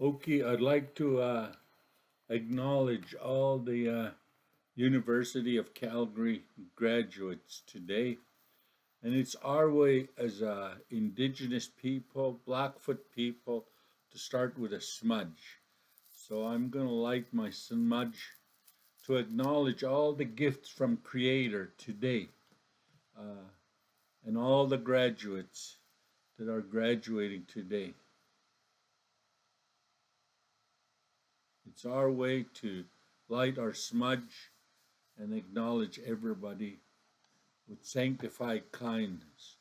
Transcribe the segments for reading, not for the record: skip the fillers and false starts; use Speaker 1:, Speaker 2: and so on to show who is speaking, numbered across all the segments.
Speaker 1: Okay, I'd like to acknowledge all the University of Calgary graduates today. And it's our way as Indigenous people, Blackfoot people, to start with a smudge. So I'm going to light my smudge to acknowledge all the gifts from Creator today uh, and all the graduates that are graduating today. It's our way to light our smudge and acknowledge everybody with sanctified kindness.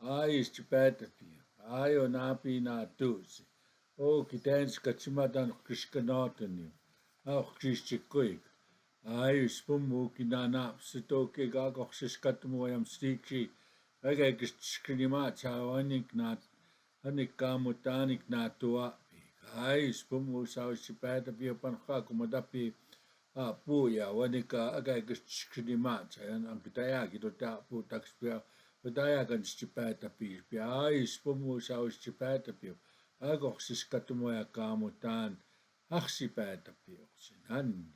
Speaker 1: Ayos chipatapia, ayo napi na tusi. O kitans katsimadan krishkanatan au krishchikoik. Ayos pumu kinanap sitoke gagok siskatumuayam stichi. Agay krishkanimat sa anik nat anik kamutanik natua. Ayos pumu sa chipatapia panka kumadapi puya wanika agay krishkanimat. Ayan ang kitaya kito tapu takspia. Padayagan stipata pi piais pomu sa stipata pi agok sis katumoya kamutan aksipata pi sinan.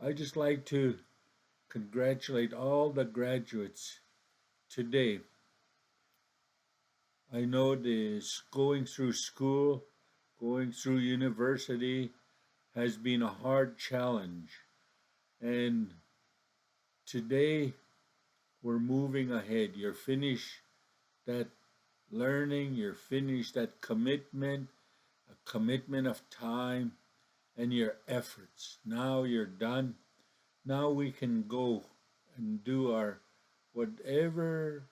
Speaker 1: I just like to congratulate all the graduates today. I know this going through school, going through university has been a hard challenge. And today we're moving ahead. You're finished that learning, you're finished that commitment, a commitment of time and your efforts. Now you're done. Now we can go and do our whatever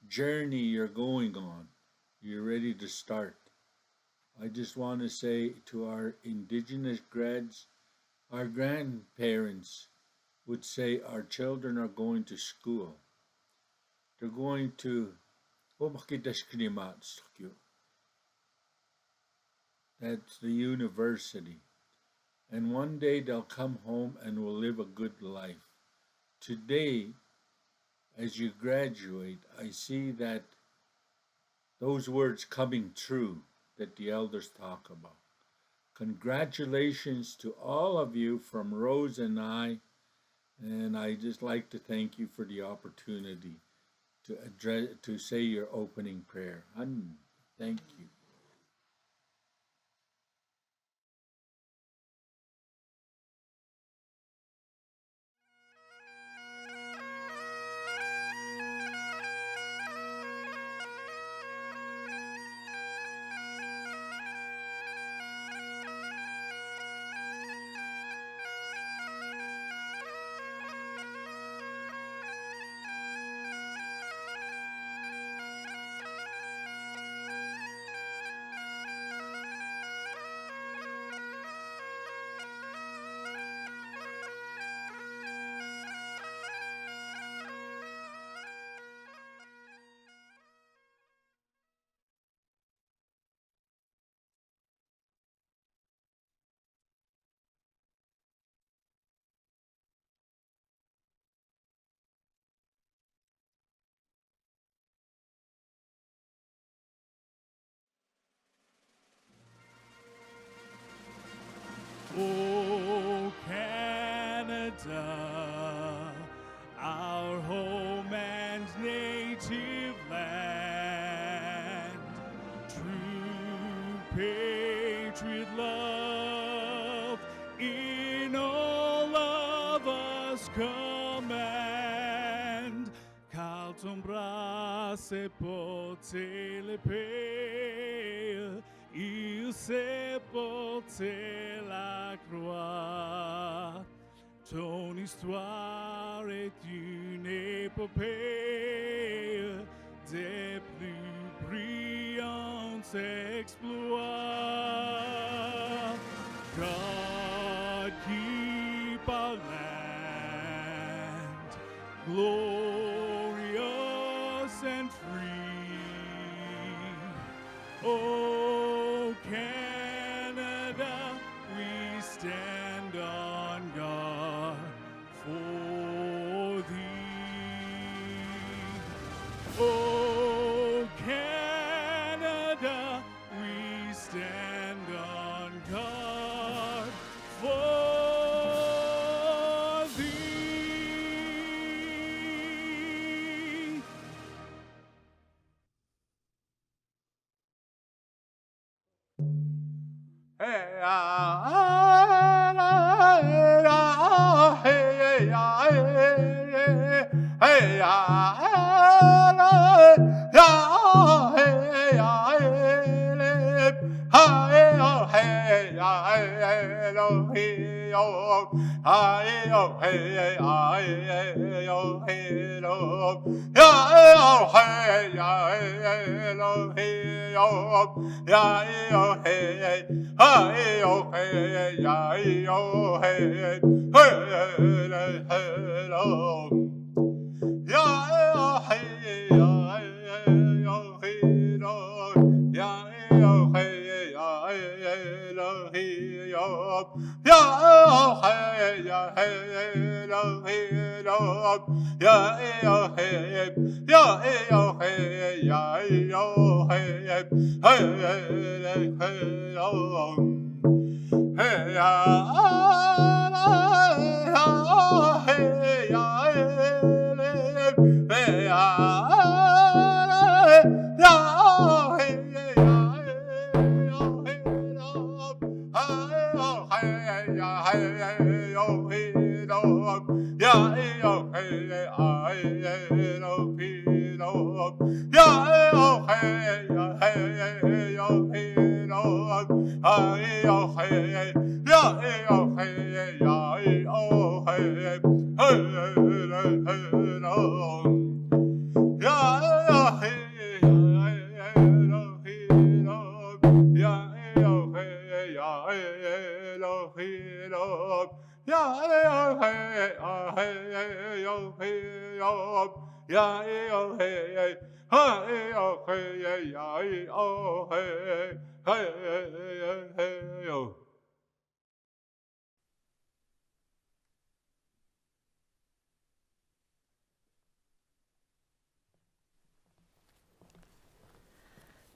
Speaker 1: journey you're going on. You're ready to start. I just want to say to our Indigenous grads, our grandparents would say our children are going to school. They're going to that's the university. And one day they'll come home and will live a good life. Today, as you graduate, I see that those words coming true that the elders talk about. Congratulations to all of you from Rose and I, and I just like to thank you for the opportunity to say your opening prayer. Thank you.
Speaker 2: Oh, Canada, our home and native land, true patriot love in all of us command. Calton brasse pote le pale, il sepolté la croix. Ton histoire est une épopée des plus brillants exploits. God keep our land glorious and free. Oh, Canada, we stand on guard for thee. Oh, Canada, we stand on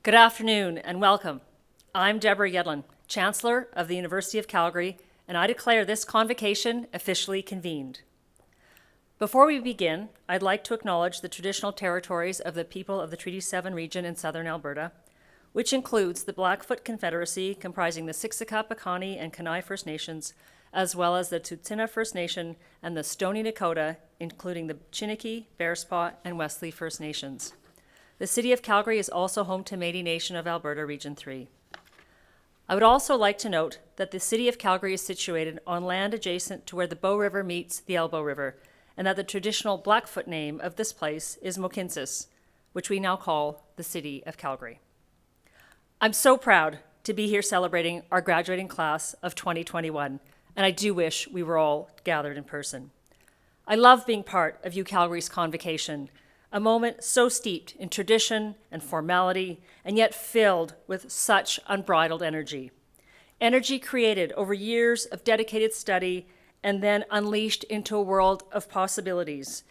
Speaker 3: Good afternoon and welcome. I'm Deborah Yedlin, Chancellor of the University of Calgary, and I declare this convocation officially convened. Before we begin, I'd like to acknowledge the traditional territories of the people of the Treaty 7 region in southern Alberta, which includes the Blackfoot Confederacy comprising the Siksika, Piikani, and Kainai First Nations, as well as the Tsuut'ina First Nation and the Stoney Nakoda, including the Chiniki, Bearspaw, and Wesley First Nations. The City of Calgary is also home to Métis Nation of Alberta Region 3. I would also like to note that the City of Calgary is situated on land adjacent to where the Bow River meets the Elbow River, and that the traditional Blackfoot name of this place is Mohkinstsis, which we now call the City of Calgary. I'm so proud to be here celebrating our graduating class of 2021, and I do wish we were all gathered in person. I love being part of UCalgary's convocation, a moment so steeped in tradition and formality, and yet filled with such unbridled energy. Energy created over years of dedicated study and then unleashed into a world of possibilities,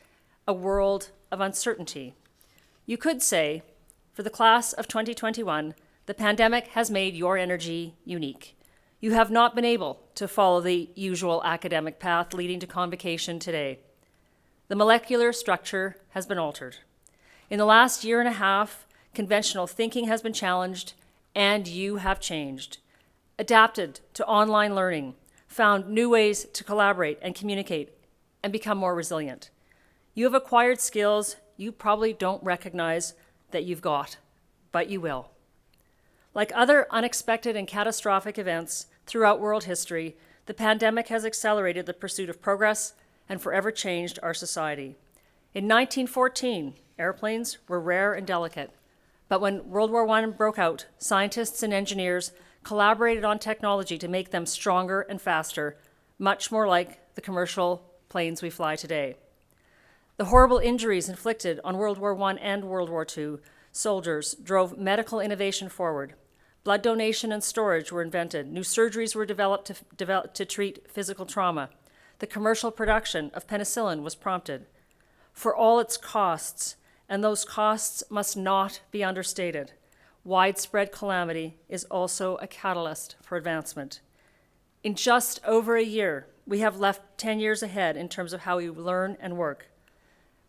Speaker 3: a world of uncertainty. You could say, for the class of 2021, the pandemic has made your energy unique. You have not been able to follow the usual academic path leading to convocation today. The molecular structure has been altered. In the last year and a half, conventional thinking has been challenged, and you have changed, adapted to online learning, found new ways to collaborate and communicate, and become more resilient. You have acquired skills you probably don't recognize that you've got, but you will. Like other unexpected and catastrophic events throughout world history, the pandemic has accelerated the pursuit of progress and forever changed our society. In 1914, airplanes were rare and delicate, but when World War I broke out, scientists and engineers collaborated on technology to make them stronger and faster, much more like the commercial planes we fly today. The horrible injuries inflicted on World War I and World War II soldiers drove medical innovation forward. Blood donation and storage were invented. New surgeries were developed to treat physical trauma. The commercial production of penicillin was prompted. For all its costs, and those costs must not be understated, widespread calamity is also a catalyst for advancement. In just over a year, we have left 10 years ahead in terms of how we learn and work.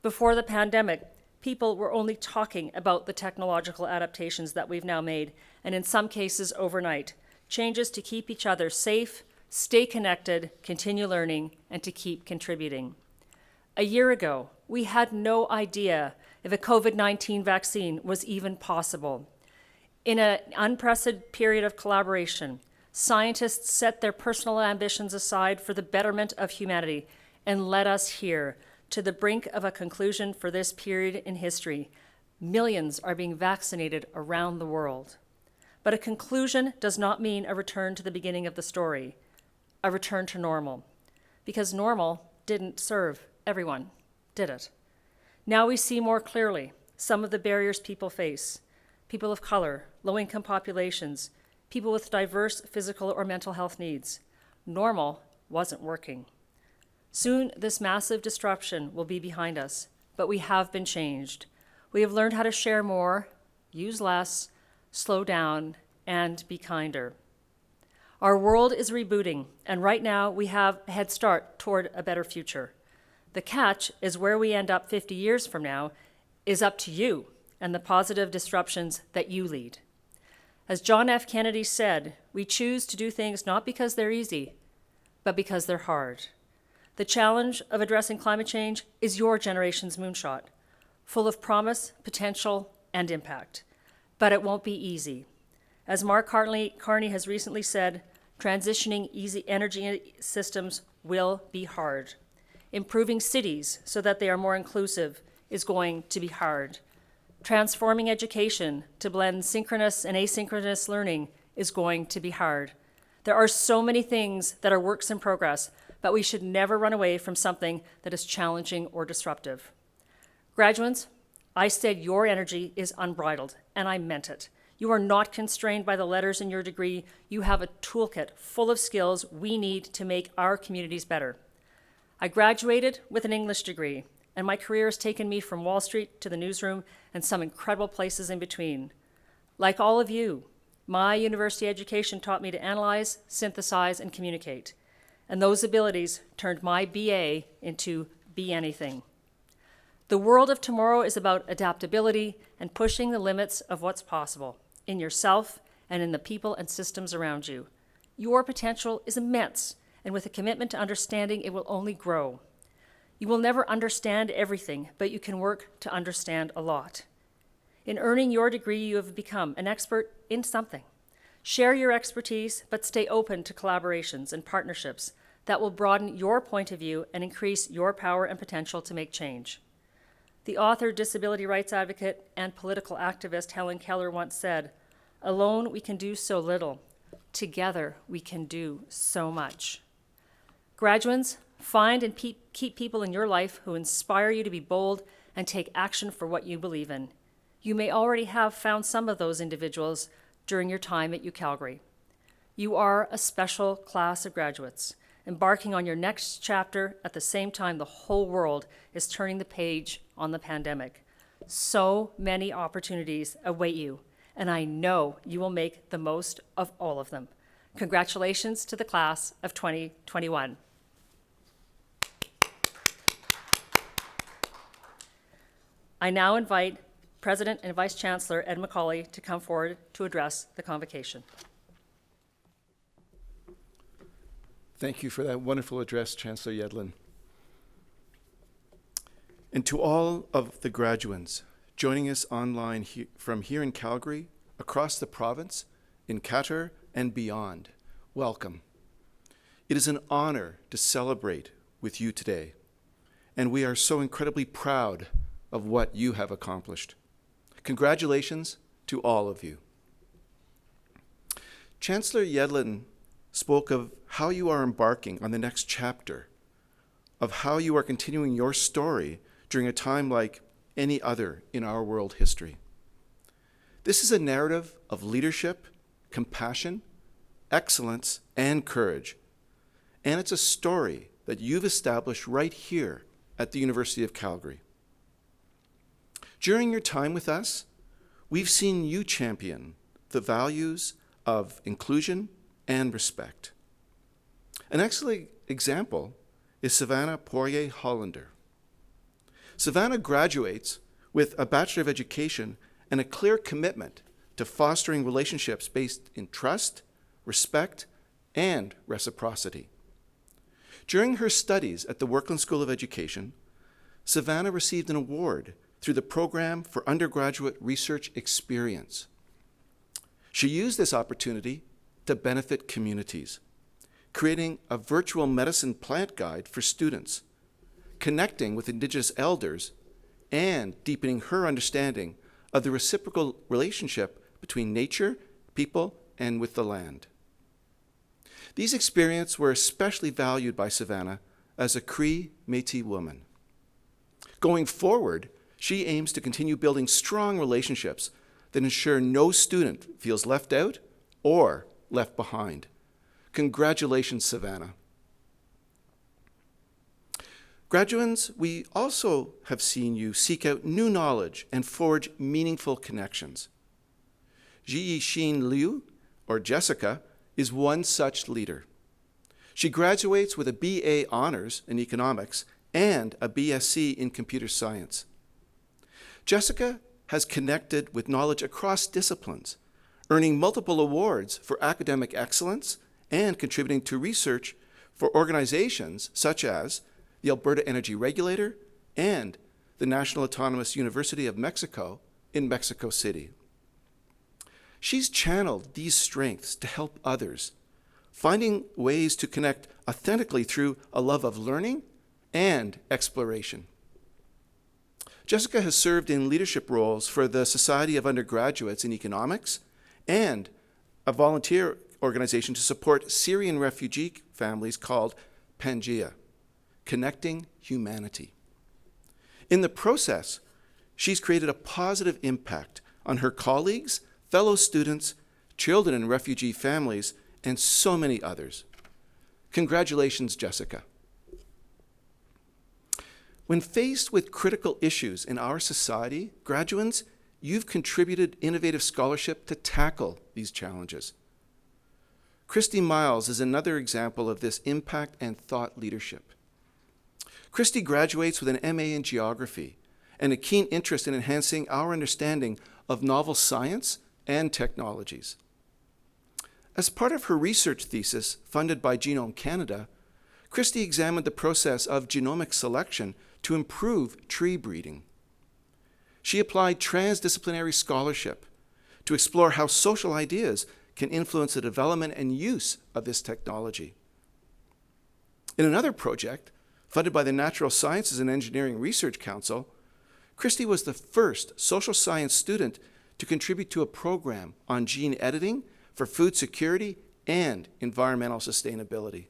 Speaker 3: Before the pandemic, people were only talking about the technological adaptations that we've now made, and in some cases overnight. changes to keep each other safe, stay connected, continue learning, and to keep contributing. A year ago, we had no idea if a COVID-19 vaccine was even possible. In an unprecedented period of collaboration, scientists set their personal ambitions aside for the betterment of humanity and led us here to the brink of a conclusion for this period in history. Millions are being vaccinated around the world. But a conclusion does not mean a return to the beginning of the story, a return to normal, because normal didn't serve everyone, did it? Now we see more clearly some of the barriers people face: people of color, low-income populations, people with diverse physical or mental health needs. Normal wasn't working. Soon, this massive disruption will be behind us, but we have been changed. We have learned how to share more, use less, slow down, and be kinder. Our world is rebooting, and right now we have a head start toward a better future. The catch is where we end up 50 years from now is up to you and the positive disruptions that you lead. As John F. Kennedy said, we choose to do things not because they're easy, but because they're hard. The challenge of addressing climate change is your generation's moonshot, full of promise, potential, and impact. But it won't be easy. As Mark Carney has recently said, transitioning easy energy systems will be hard. Improving cities so that they are more inclusive is going to be hard. Transforming education to blend synchronous and asynchronous learning is going to be hard. There are so many things that are works in progress, but we should never run away from something that is challenging or disruptive. Graduates, I said your energy is unbridled, and I meant it. You are not constrained by the letters in your degree. You have a toolkit full of skills we need to make our communities better. I graduated with an English degree, and my career has taken me from Wall Street to the newsroom and some incredible places in between. Like all of you, my university education taught me to analyze, synthesize, and communicate. And those abilities turned my BA into Be Anything. The world of tomorrow is about adaptability and pushing the limits of what's possible in yourself and in the people and systems around you. Your potential is immense, and with a commitment to understanding, it will only grow. You will never understand everything, but you can work to understand a lot. In earning your degree, you have become an expert in something. Share your expertise, but stay open to collaborations and partnerships that will broaden your point of view and increase your power and potential to make change. The author, disability rights advocate, and political activist Helen Keller once said, "Alone we can do so little. Together we can do so much." Graduates, find and keep people in your life who inspire you to be bold and take action for what you believe in. You may already have found some of those individuals during your time at UCalgary. You are a special class of graduates, embarking on your next chapter at the same time the whole world is turning the page on the pandemic. So many opportunities await you, and I know you will make the most of all of them. Congratulations to the class of 2021. I now invite President and Vice Chancellor Ed Macaulay to come forward to address the convocation.
Speaker 4: Thank you for that wonderful address, Chancellor Yedlin. And to all of the graduates joining us online from here in Calgary, across the province, in Qatar, and beyond, welcome. It is an honor to celebrate with you today, and we are so incredibly proud of what you have accomplished. Congratulations to all of you. Chancellor Yedlin spoke of how you are embarking on the next chapter, of how you are continuing your story during a time like any other in our world history. This is a narrative of leadership, compassion, excellence, and courage. And it's a story that you've established right here at the University of Calgary. During your time with us, we've seen you champion the values of inclusion and respect. An excellent example is Savannah Poirier-Hollander. Savannah graduates with a Bachelor of Education and a clear commitment to fostering relationships based in trust, respect, and reciprocity. During her studies at the Workland School of Education, Savannah received an award through the Program for Undergraduate Research Experience. She used this opportunity to benefit communities, creating a virtual medicine plant guide for students, connecting with Indigenous elders, and deepening her understanding of the reciprocal relationship between nature, people, and with the land. These experiences were especially valued by Savannah as a Cree Métis woman. Going forward, she aims to continue building strong relationships that ensure no student feels left out or left behind. Congratulations, Savannah. Graduands, we also have seen you seek out new knowledge and forge meaningful connections. Ji-Xin Liu, or Jessica, is one such leader. She graduates with a BA Honors in Economics and a BSc in Computer Science. Jessica has connected with knowledge across disciplines, earning multiple awards for academic excellence and contributing to research for organizations such as the Alberta Energy Regulator and the National Autonomous University of Mexico in Mexico City. She's channeled these strengths to help others, finding ways to connect authentically through a love of learning and exploration. Jessica has served in leadership roles for the Society of Undergraduates in Economics and a volunteer organization to support Syrian refugee families called Pangea, Connecting Humanity. In the process, she's created a positive impact on her colleagues, fellow students, children in refugee families, and so many others. Congratulations, Jessica. When faced with critical issues in our society, graduands, you've contributed innovative scholarship to tackle these challenges. Christy Miles is another example of this impact and thought leadership. Christy graduates with an MA in Geography and a keen interest in enhancing our understanding of novel science and technologies. As part of her research thesis funded by Genome Canada, Christy examined the process of genomic selection to improve tree breeding. She applied transdisciplinary scholarship to explore how social ideas can influence the development and use of this technology. In another project, funded by the Natural Sciences and Engineering Research Council, Christy was the first social science student to contribute to a program on gene editing for food security and environmental sustainability.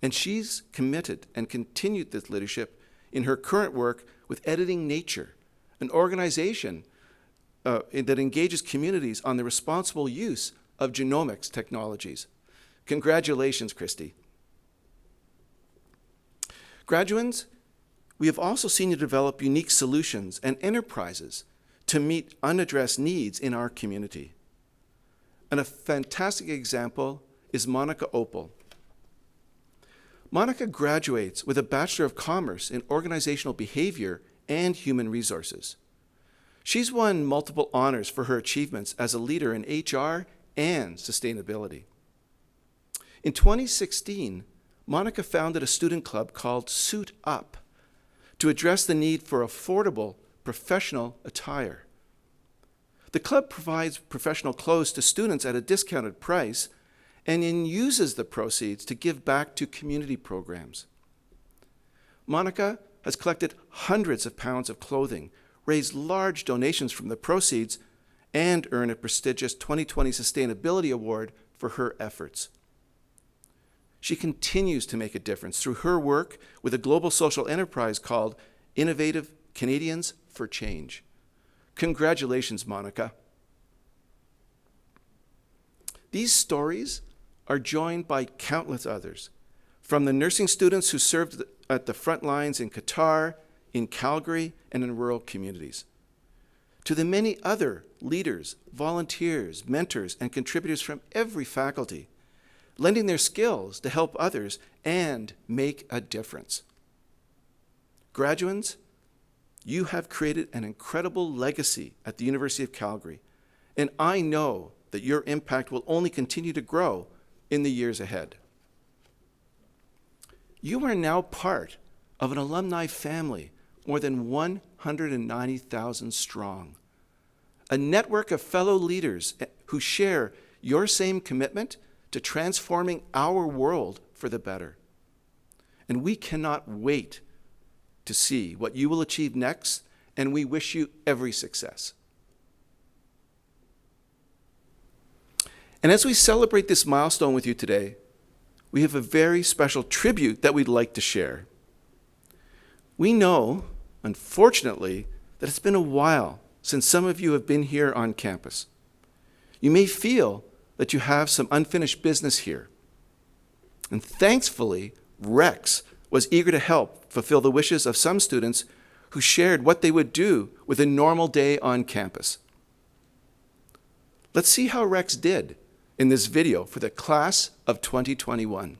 Speaker 4: And she's committed and continued this leadership in her current work with Editing Nature, an organization that engages communities on the responsible use of genomics technologies. Congratulations, Christy. Graduands, we have also seen you develop unique solutions and enterprises to meet unaddressed needs in our community. And a fantastic example is Monica Opal. Monica graduates with a Bachelor of Commerce in Organizational Behavior and Human Resources. She's won multiple honors for her achievements as a leader in HR and sustainability. In 2016, Monica founded a student club called Suit Up to address the need for affordable professional attire. The club provides professional clothes to students at a discounted price and then uses the proceeds to give back to community programs. Monica has collected hundreds of pounds of clothing, raised large donations from the proceeds, and earned a prestigious 2020 Sustainability Award for her efforts. She continues to make a difference through her work with a global social enterprise called Innovative Canadians for Change. Congratulations, Monica. These stories are joined by countless others, from the nursing students who served at the front lines in Qatar, in Calgary, and in rural communities, to the many other leaders, volunteers, mentors, and contributors from every faculty, lending their skills to help others and make a difference. Graduands, you have created an incredible legacy at the University of Calgary, and I know that your impact will only continue to grow in the years ahead. You are now part of an alumni family more than 190,000 strong, a network of fellow leaders who share your same commitment to transforming our world for the better. And we cannot wait to see what you will achieve next, and we wish you every success. And as we celebrate this milestone with you today, we have a very special tribute that we'd like to share. We know, unfortunately, that it's been a while since some of you have been here on campus. You may feel that you have some unfinished business here. And thankfully, Rex was eager to help fulfill the wishes of some students who shared what they would do with a normal day on campus. Let's see how Rex did in this video for the class of 2021.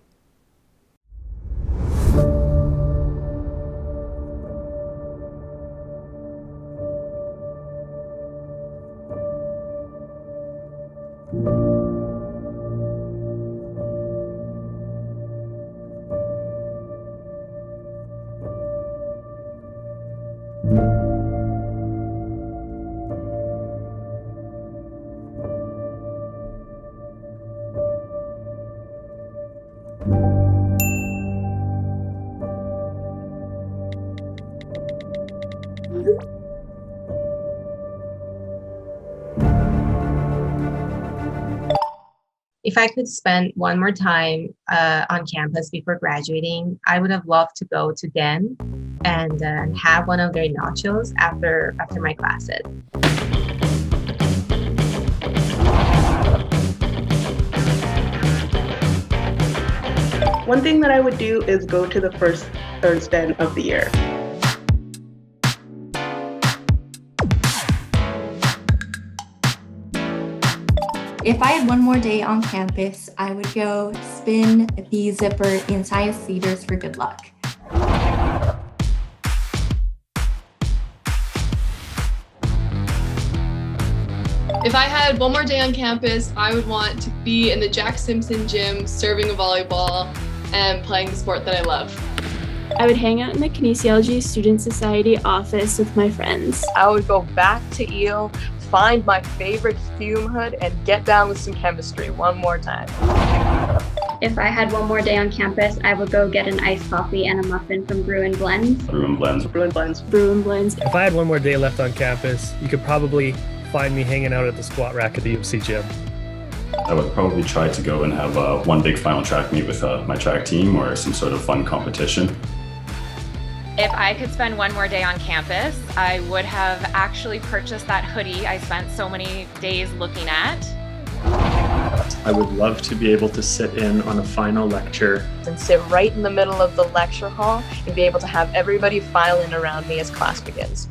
Speaker 5: If I could spend one more time on campus before graduating, I would have loved to go to Den and have one of their nachos after my classes.
Speaker 6: One thing that I would do is go to the first Thursday of the year.
Speaker 7: If I had one more day on campus, I would go spin the zipper in Science Theaters for good luck.
Speaker 8: If I had one more day on campus, I would want to be in the Jack Simpson gym, serving a volleyball and playing the sport that I love.
Speaker 9: I would hang out in the Kinesiology Student Society office with my friends.
Speaker 10: I would go back to Eel, find my favorite fume hood, and get down with some chemistry one more time.
Speaker 11: If I had one more day on campus, I would go get an iced coffee and a muffin from Brew and Blends.
Speaker 12: Brew and Blends.
Speaker 6: Brew and Blends.
Speaker 9: Brew and Blends.
Speaker 13: If I had one more day left on campus, you could probably find me hanging out at the squat rack at the U of C gym.
Speaker 12: I would probably try to go and have one big final track meet with my track team or some sort of fun competition.
Speaker 14: If I could spend one more day on campus, I would have actually purchased that hoodie I spent so many days looking at.
Speaker 15: I would love to be able to sit in on a final lecture
Speaker 10: and sit right in the middle of the lecture hall and be able to have everybody file in around me as class begins.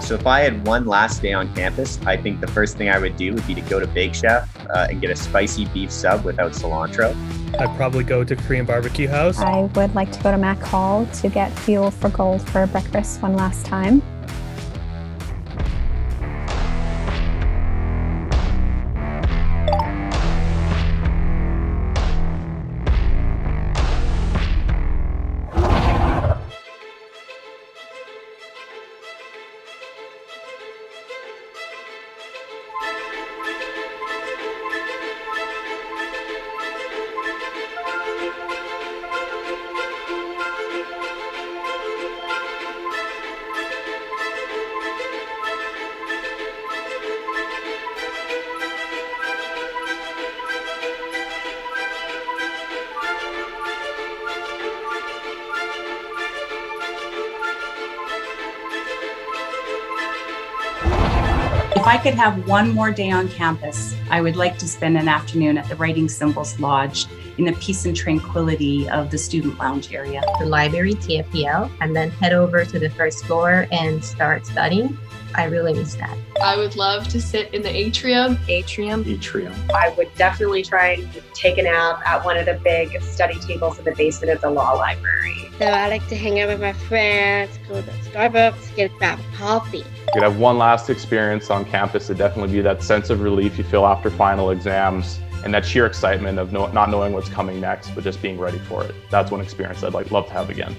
Speaker 16: So if I had one last day on campus, I think the first thing I would do would be to go to Big Chef and get a spicy beef sub without cilantro.
Speaker 13: I'd probably go to Korean Barbecue House.
Speaker 17: I would like to go to Mac Hall to get Fuel for Gold for breakfast one last time.
Speaker 18: If I could have one more day on campus, I would like to spend an afternoon at the Writing Symbols Lodge in the peace and tranquility of the student lounge area.
Speaker 5: The library, TFPL, and then head over to the first floor and start studying. I really miss that.
Speaker 8: I would love to sit in the atrium.
Speaker 10: Atrium.
Speaker 19: I would definitely try and take a nap at one of the big study tables in the basement of the law library.
Speaker 20: So I like to hang out with my friends, go to Starbucks, get a cup of coffee.
Speaker 21: You could have one last experience on campus to definitely be that sense of relief you feel after final exams and that sheer excitement of not knowing what's coming next, but just being ready for it. That's one experience I'd love to have again.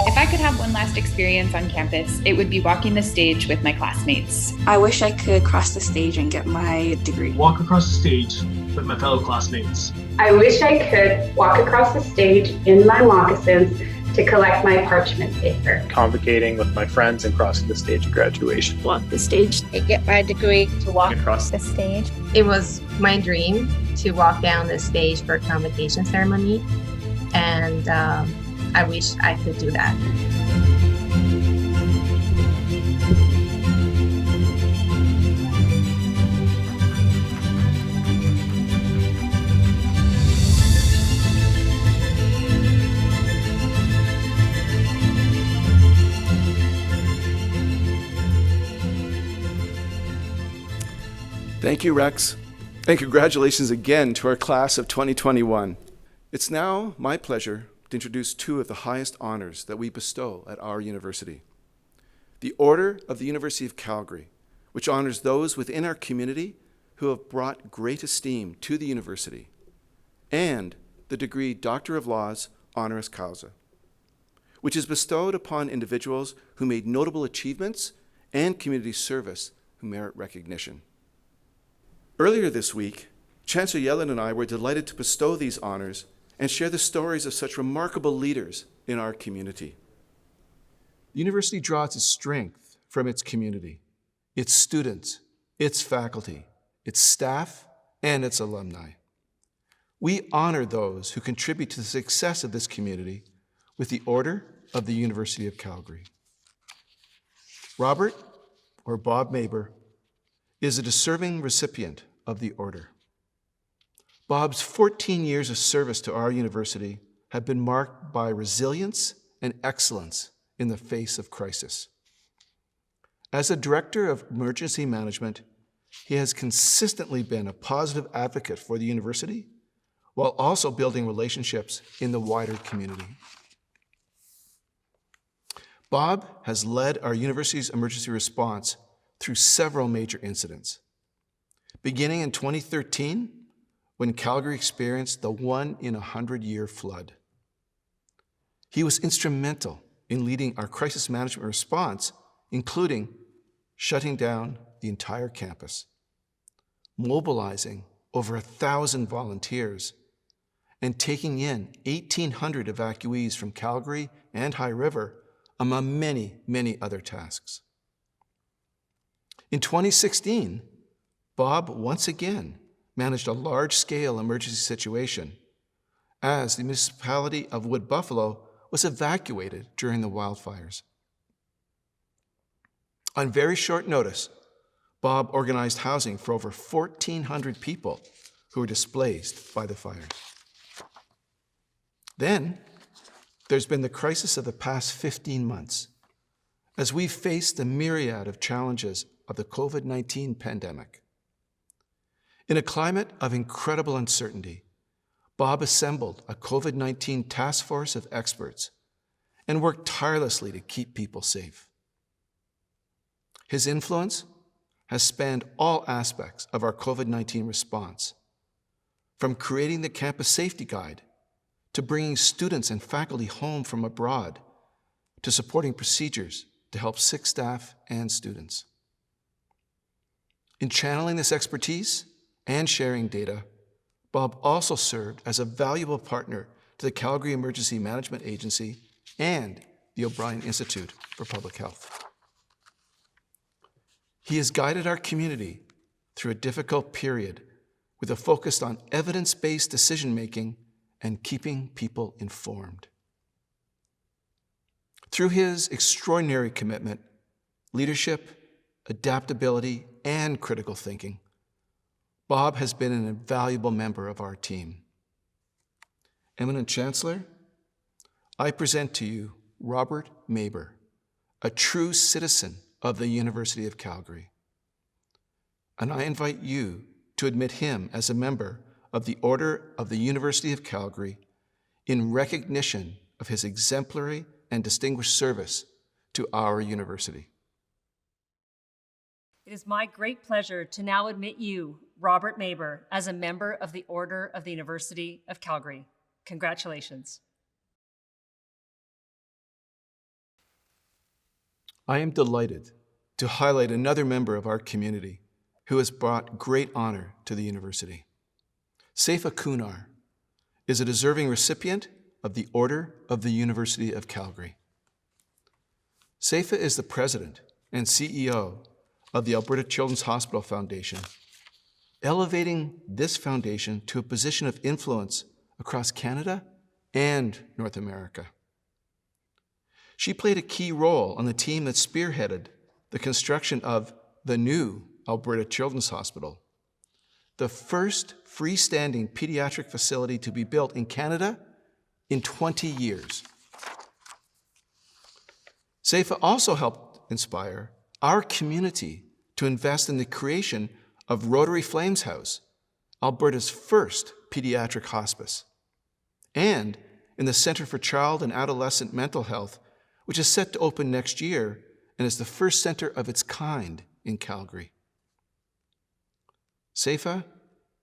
Speaker 22: If I could have one last experience on campus, it would be walking the stage with my classmates.
Speaker 23: I wish I could cross the stage and get my degree.
Speaker 24: Walk across the stage with my fellow classmates.
Speaker 25: I wish I could walk across the stage in my moccasins to collect my parchment paper.
Speaker 15: Convocating with my friends and crossing the stage at graduation.
Speaker 20: Walk the stage and get my degree.
Speaker 10: To walk
Speaker 23: across the stage.
Speaker 5: It was my dream to walk down the stage for a convocation ceremony, and I wish I could do that.
Speaker 4: Thank you, Rex. And congratulations again to our class of 2021. It's now my pleasure to introduce two of the highest honors that we bestow at our university. The Order of the University of Calgary, which honors those within our community who have brought great esteem to the university, and the degree Doctor of Laws honoris causa, which is bestowed upon individuals who made notable achievements and community service who merit recognition. Earlier this week, Chancellor Yellen and I were delighted to bestow these honors and share the stories of such remarkable leaders in our community. The university draws its strength from its community, its students, its faculty, its staff, and its alumni. We honor those who contribute to the success of this community with the Order of the University of Calgary. Robert, or Bob Maber, is a deserving recipient of the order. Bob's 14 years of service to our university have been marked by resilience and excellence in the face of crisis. As a director of emergency management, he has consistently been a positive advocate for the university while also building relationships in the wider community. Bob has led our university's emergency response through several major incidents. Beginning in 2013, when Calgary experienced the 1-in-100-year flood. He was instrumental in leading our crisis management response, including shutting down the entire campus, mobilizing over 1,000 volunteers, and taking in 1,800 evacuees from Calgary and High River, among many, many other tasks. In 2016, Bob once again managed a large-scale emergency situation as the municipality of Wood Buffalo was evacuated during the wildfires. On very short notice, Bob organized housing for over 1,400 people who were displaced by the fires. Then, there's been the crisis of the past 15 months, as we've faced the myriad of challenges of the COVID-19 pandemic. In a climate of incredible uncertainty, Bob assembled a COVID-19 task force of experts and worked tirelessly to keep people safe. His influence has spanned all aspects of our COVID-19 response, from creating the campus safety guide to bringing students and faculty home from abroad to supporting procedures to help sick staff and students. In channeling this expertise and sharing data, Bob also served as a valuable partner to the Calgary Emergency Management Agency and the O'Brien Institute for Public Health. He has guided our community through a difficult period with a focus on evidence-based decision-making and keeping people informed. Through his extraordinary commitment, leadership, adaptability, and critical thinking, Bob has been an invaluable member of our team. Eminent Chancellor, I present to you Robert Maber, a true citizen of the University of Calgary. And I invite you to admit him as a member of the Order of the University of Calgary in recognition of his exemplary and distinguished service to our university.
Speaker 1: It is my great pleasure to now admit you, Robert Maber, as a member of the Order of the University of Calgary. Congratulations.
Speaker 4: I am delighted to highlight another member of our community who has brought great honor to the university. Saifa Kunar is a deserving recipient of the Order of the University of Calgary. Saifa is the president and CEO of the Alberta Children's Hospital Foundation, elevating this foundation to a position of influence across Canada and North America. She played a key role on the team that spearheaded the construction of the new Alberta Children's Hospital, the first freestanding pediatric facility to be built in Canada in 20 years. Saifa also helped inspire our community to invest in the creation of Rotary Flames House, Alberta's first pediatric hospice, and in the Centre for Child and Adolescent Mental Health, which is set to open next year and is the first center of its kind in Calgary. Saifa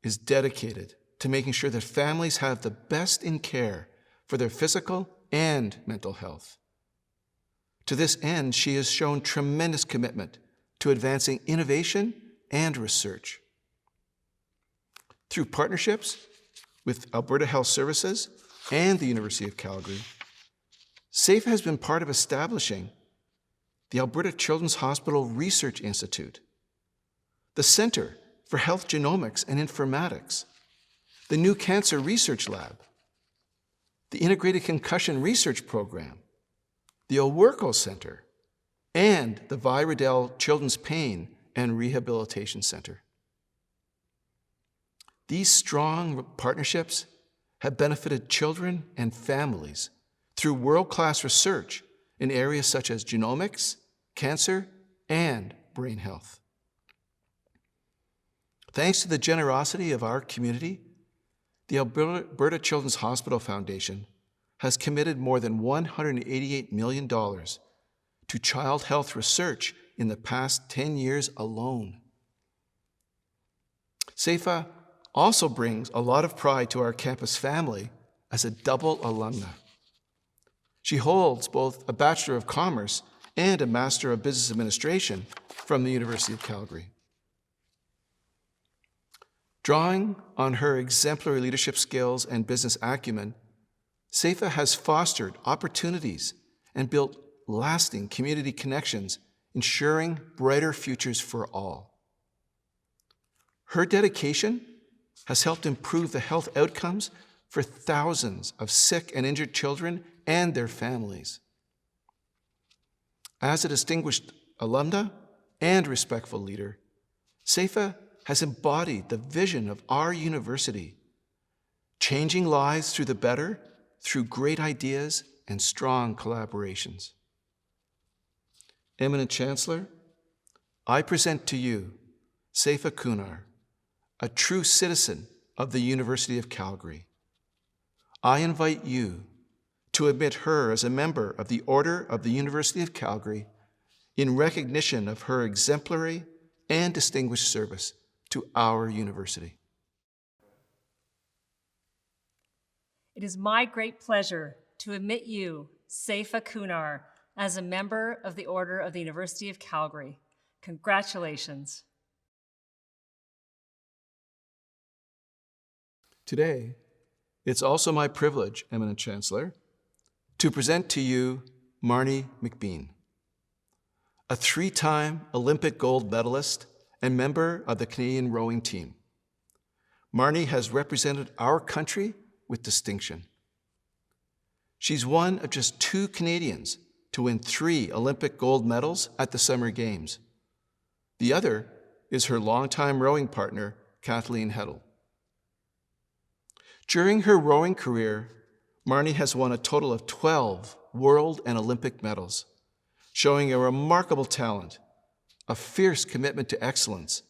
Speaker 4: is dedicated to making sure that families have the best in care for their physical and mental health. To this end, she has shown tremendous commitment to advancing innovation and research. Through partnerships with Alberta Health Services and the University of Calgary, Saifa has been part of establishing the Alberta Children's Hospital Research Institute, the Centre for Health Genomics and Informatics, the new Cancer Research Lab, the Integrated Concussion Research Program, the O'Werco Center, and the Vi Riddell Children's Pain and Rehabilitation Center. These strong partnerships have benefited children and families through world-class research in areas such as genomics, cancer, and brain health. Thanks to the generosity of our community, the Alberta Children's Hospital Foundation has committed more than $188 million to child health research in the past 10 years alone. Saifa also brings a lot of pride to our campus family as a double alumna. She holds both a Bachelor of Commerce and a Master of Business Administration from the University of Calgary. Drawing on her exemplary leadership skills and business acumen, Saifa has fostered opportunities and built lasting community connections, ensuring brighter futures for all. Her dedication has helped improve the health outcomes for thousands of sick and injured children and their families. As a distinguished alumna and respectful leader, Saifa has embodied the vision of our university, changing lives through the better through great ideas and strong collaborations. Eminent Chancellor, I present to you Saifa Kunar, a true citizen of the University of Calgary. I invite you to admit her as a member of the Order of the University of Calgary in recognition of her exemplary and distinguished service to our university.
Speaker 1: It is my great pleasure to admit you, Saifa Kunar, as a member of the Order of the University of Calgary. Congratulations.
Speaker 4: Today, it's also my privilege, Eminent Chancellor, to present to you Marnie McBean, a 3-time Olympic gold medalist and member of the Canadian rowing team. Marnie has represented our country with distinction. She's one of just 2 Canadians to win 3 Olympic gold medals at the Summer Games. The other is her longtime rowing partner, Kathleen Heddle. During her rowing career, Marnie has won a total of 12 world and Olympic medals, showing a remarkable talent a fierce commitment to excellence,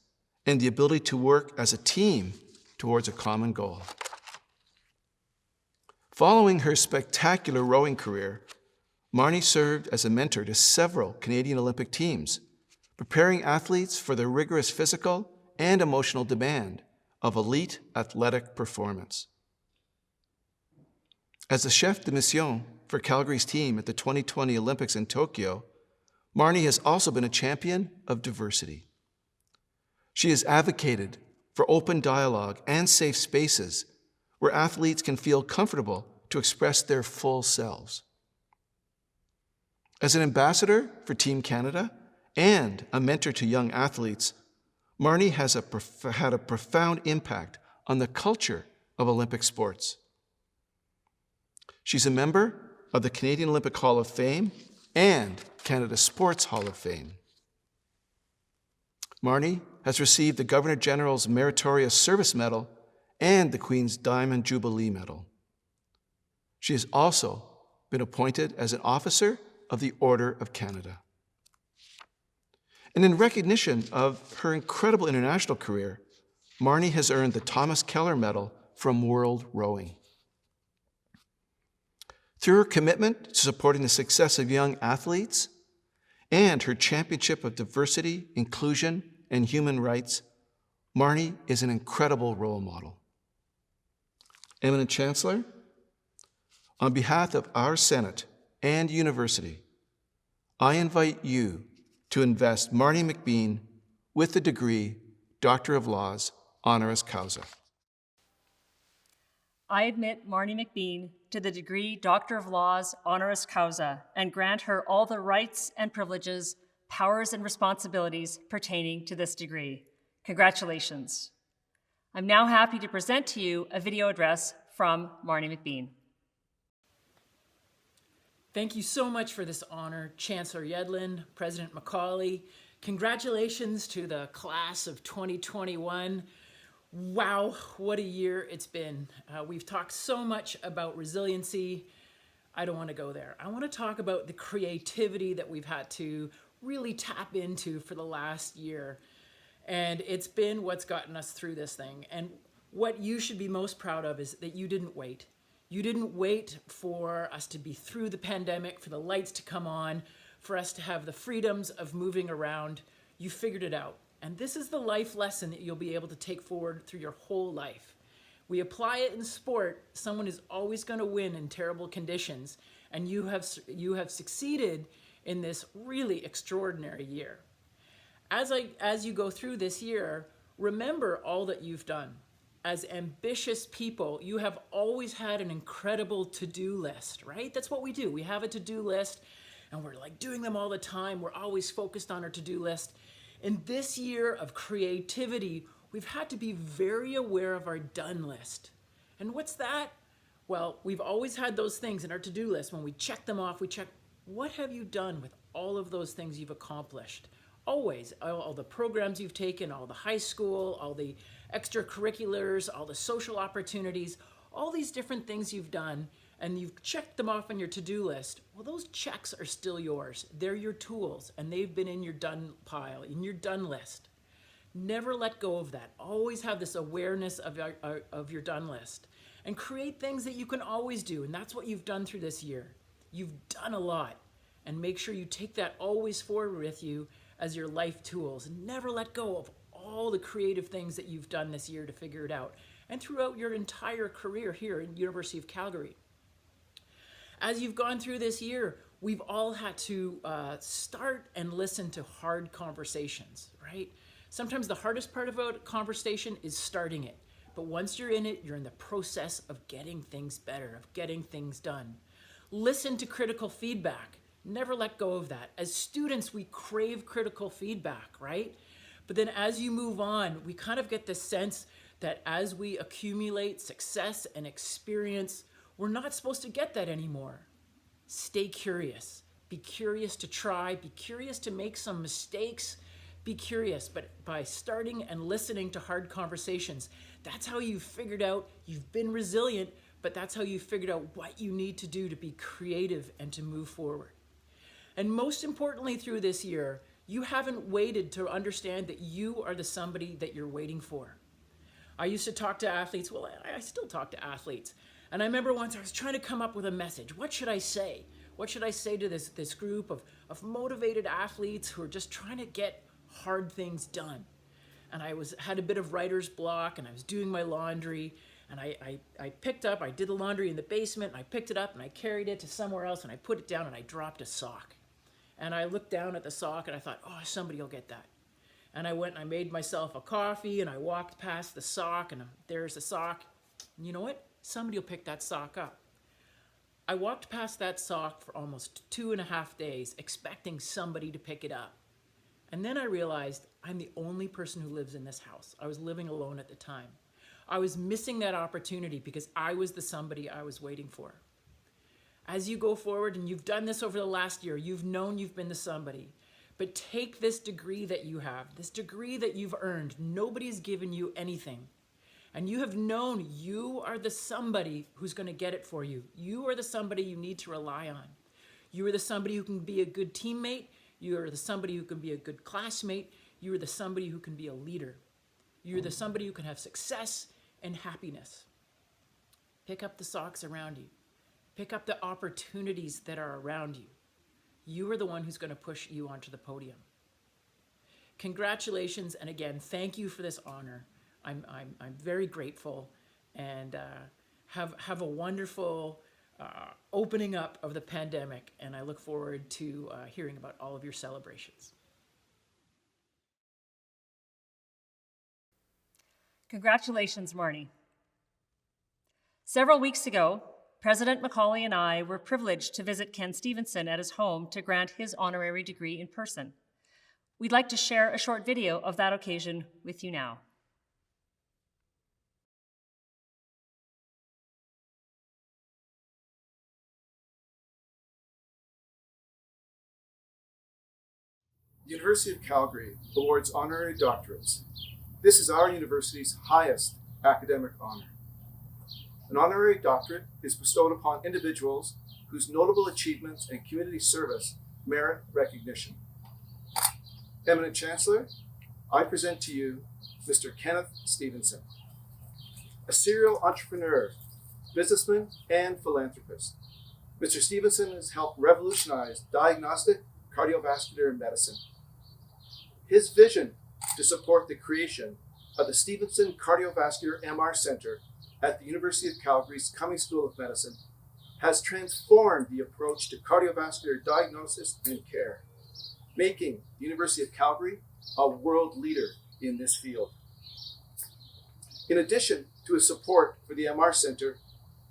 Speaker 4: and the ability to work as a team towards a common goal. Following her spectacular rowing career, Marnie served as a mentor to several Canadian Olympic teams, preparing athletes for the rigorous physical and emotional demand of elite athletic performance. As the chef de mission for Calgary's team at the 2020 Olympics in Tokyo, Marnie has also been a champion of diversity. She has advocated for open dialogue and safe spaces where athletes can feel comfortable to express their full selves. As an ambassador for Team Canada and a mentor to young athletes, Marnie has had a profound impact on the culture of Olympic sports. She's a member of the Canadian Olympic Hall of Fame and Canada Sports Hall of Fame. Marnie has received the Governor-General's Meritorious Service Medal and the Queen's Diamond Jubilee Medal. She has also been appointed as an officer of the Order of Canada. And in recognition of her incredible international career, Marnie has earned the Thomas Keller Medal from World Rowing. Through her commitment to supporting the success of young athletes and her championship of diversity, inclusion, and human rights, Marnie is an incredible role model. Eminent Chancellor, on behalf of our Senate and University, I invite you to invest Marnie McBean with the degree Doctor of Laws, honoris causa.
Speaker 1: I admit Marnie McBean to the degree Doctor of Laws, honoris causa, and grant her all the rights and privileges, powers and responsibilities pertaining to this degree. Congratulations. I'm now happy to present to you a video address from Marnie McBean.
Speaker 2: Thank you so much for this honor, Chancellor Yedlin, President Macaulay. Congratulations to the class of 2021. Wow, what a year it's been. We've talked so much about resiliency. I don't want to go there. I want to talk about the creativity that we've had to really tap into for the last year. And it's been what's gotten us through this thing. And what you should be most proud of is that you didn't wait. You didn't wait for us to be through the pandemic, for the lights to come on, for us to have the freedoms of moving around. You figured it out. And this is the life lesson that you'll be able to take forward through your whole life. We apply it in sport. Someone is always going to win in terrible conditions. And you have succeeded in this really extraordinary year. As you go through this year, remember all that you've done. As ambitious people, you have always had an incredible to-do list, right? That's what we do. We have a to-do list and we're like doing them all the time. We're always focused on our to-do list. In this year of creativity, we've had to be very aware of our done list. And what's that? Well, we've always had those things in our to-do list. When we check them off, we check, what have you done with all of those things you've accomplished? Always, all the programs you've taken, all the high school, all the extracurriculars, all the social opportunities, all these different things you've done, and you've checked them off on your to-do list. Well, those checks are still yours. They're your tools, and they've been in your done pile, in your done list. Never let go of that. Always have this awareness of your done list, and create things that you can always do, and that's what you've done through this year. You've done a lot, and make sure you take that always forward with you as your life tools. Never let go of all the creative things that you've done this year to figure it out, and throughout your entire career here at University of Calgary. As you've gone through this year, we've all had to start and listen to hard conversations, right? Sometimes the hardest part about a conversation is starting it, but once you're in it, you're in the process of getting things better, of getting things done. Listen to critical feedback. Never let go of that. As students, we crave critical feedback, right? But then as you move on, we kind of get this sense that as we accumulate success and experience, we're not supposed to get that anymore. Stay curious. Be curious to try. Be curious to make some mistakes. Be curious, but by starting and listening to hard conversations, that's how you've figured out you've been resilient, but that's how you figured out what you need to do to be creative and to move forward. And most importantly through this year, You haven't waited to understand that you are the somebody that you're waiting for. I used to talk to athletes. Well, I still talk to athletes. And I remember once I was trying to come up with a message. What should I say? What should I say to this group of motivated athletes who are just trying to get hard things done? And I had a bit of writer's block, and I was doing my laundry, and I picked up, I did the laundry in the basement, and I picked it up, and I carried it to somewhere else, and I put it down, and I dropped a sock. And I looked down at the sock, and I thought, oh, somebody will get that. And I went and I made myself a coffee, and I walked past the sock, and there's the sock. And you know what? Somebody will pick that sock up. I walked past that sock for almost 2.5 days, expecting somebody to pick it up. And then I realized I'm the only person who lives in this house. I was living alone at the time. I was missing that opportunity because I was the somebody I was waiting for. As you go forward, and you've done this over the last year, you've known you've been the somebody. But take this degree that you have, this degree that you've earned. Nobody's given you anything. And you have known you are the somebody who's going to get it for you. You are the somebody you need to rely on. You are the somebody who can be a good teammate. You are the somebody who can be a good classmate. You are the somebody who can be a leader. You are the somebody who can have success and happiness. Pick up the socks around you. Pick up the opportunities that are around you. You are the one who's going to push you onto the podium. Congratulations, and again, thank you for this honor. I'm very grateful, and have a wonderful opening up of the pandemic, and I look forward to hearing about all of your celebrations.
Speaker 1: Congratulations, Marnie. Several weeks ago, President Macaulay and I were privileged to visit Ken Stevenson at his home to grant his honorary degree in person. We'd like to share a short video of that occasion with you now.
Speaker 4: The University of Calgary awards honorary doctorates. This is our university's highest academic honor. An honorary doctorate is bestowed upon individuals whose notable achievements and community service merit recognition. Eminent Chancellor, I present to you Mr. Kenneth Stevenson, a serial entrepreneur, businessman, and philanthropist. Mr. Stevenson has helped revolutionize diagnostic cardiovascular medicine. His vision to support the creation of the Stevenson Cardiovascular MR Center at the University of Calgary's Cummings School of Medicine has transformed the approach to cardiovascular diagnosis and care, making the University of Calgary a world leader in this field. In addition to his support for the MR Center,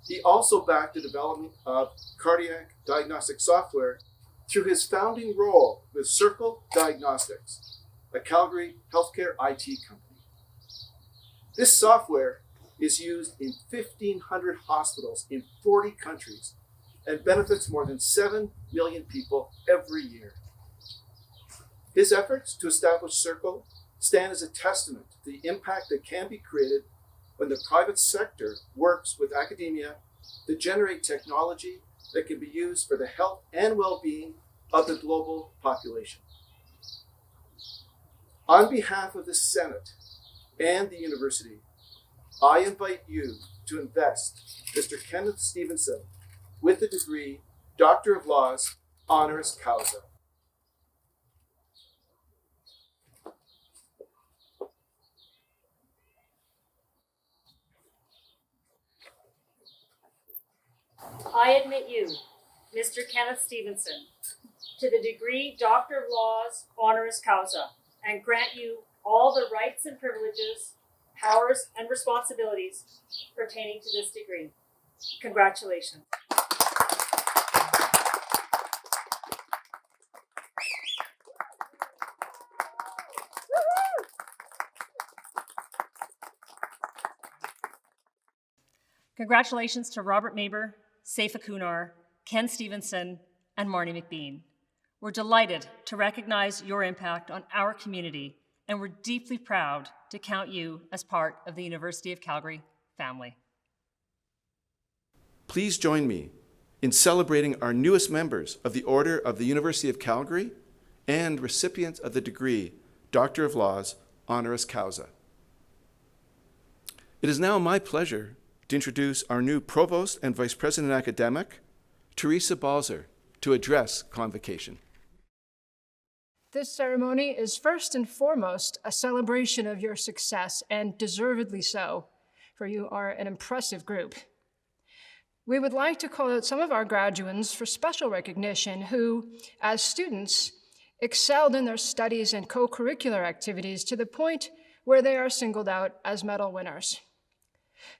Speaker 4: he also backed the development of cardiac diagnostic software through his founding role with Circle Diagnostics, a Calgary healthcare IT company. This software is used in 1,500 hospitals in 40 countries and benefits more than 7 million people every year. His efforts to establish Circle stand as a testament to the impact that can be created when the private sector works with academia to generate technology that can be used for the health and well-being of the global population. On behalf of the Senate and the university, I invite you to invest Mr. Kenneth Stevenson with the degree Doctor of Laws, honoris causa.
Speaker 1: I admit you, Mr. Kenneth Stevenson, to the degree Doctor of Laws, honoris causa, and grant you all the rights and privileges, powers, and responsibilities pertaining to this degree. Congratulations. Congratulations to Robert Maber, Saifa Kunar, Ken Stevenson, and Marnie McBean. We're delighted to recognize your impact on our community, and we're deeply proud to count you as part of the University of Calgary family.
Speaker 4: Please join me in celebrating our newest members of the Order of the University of Calgary and recipient of the degree Doctor of Laws, honoris causa. It is now my pleasure to introduce our new Provost and Vice President Academic, Teresa Balzer, to address Convocation.
Speaker 3: This ceremony is first and foremost a celebration of your success, and deservedly so, for you are an impressive group. We would like to call out some of our graduands for special recognition who, as students, excelled in their studies and co-curricular activities to the point where they are singled out as medal winners.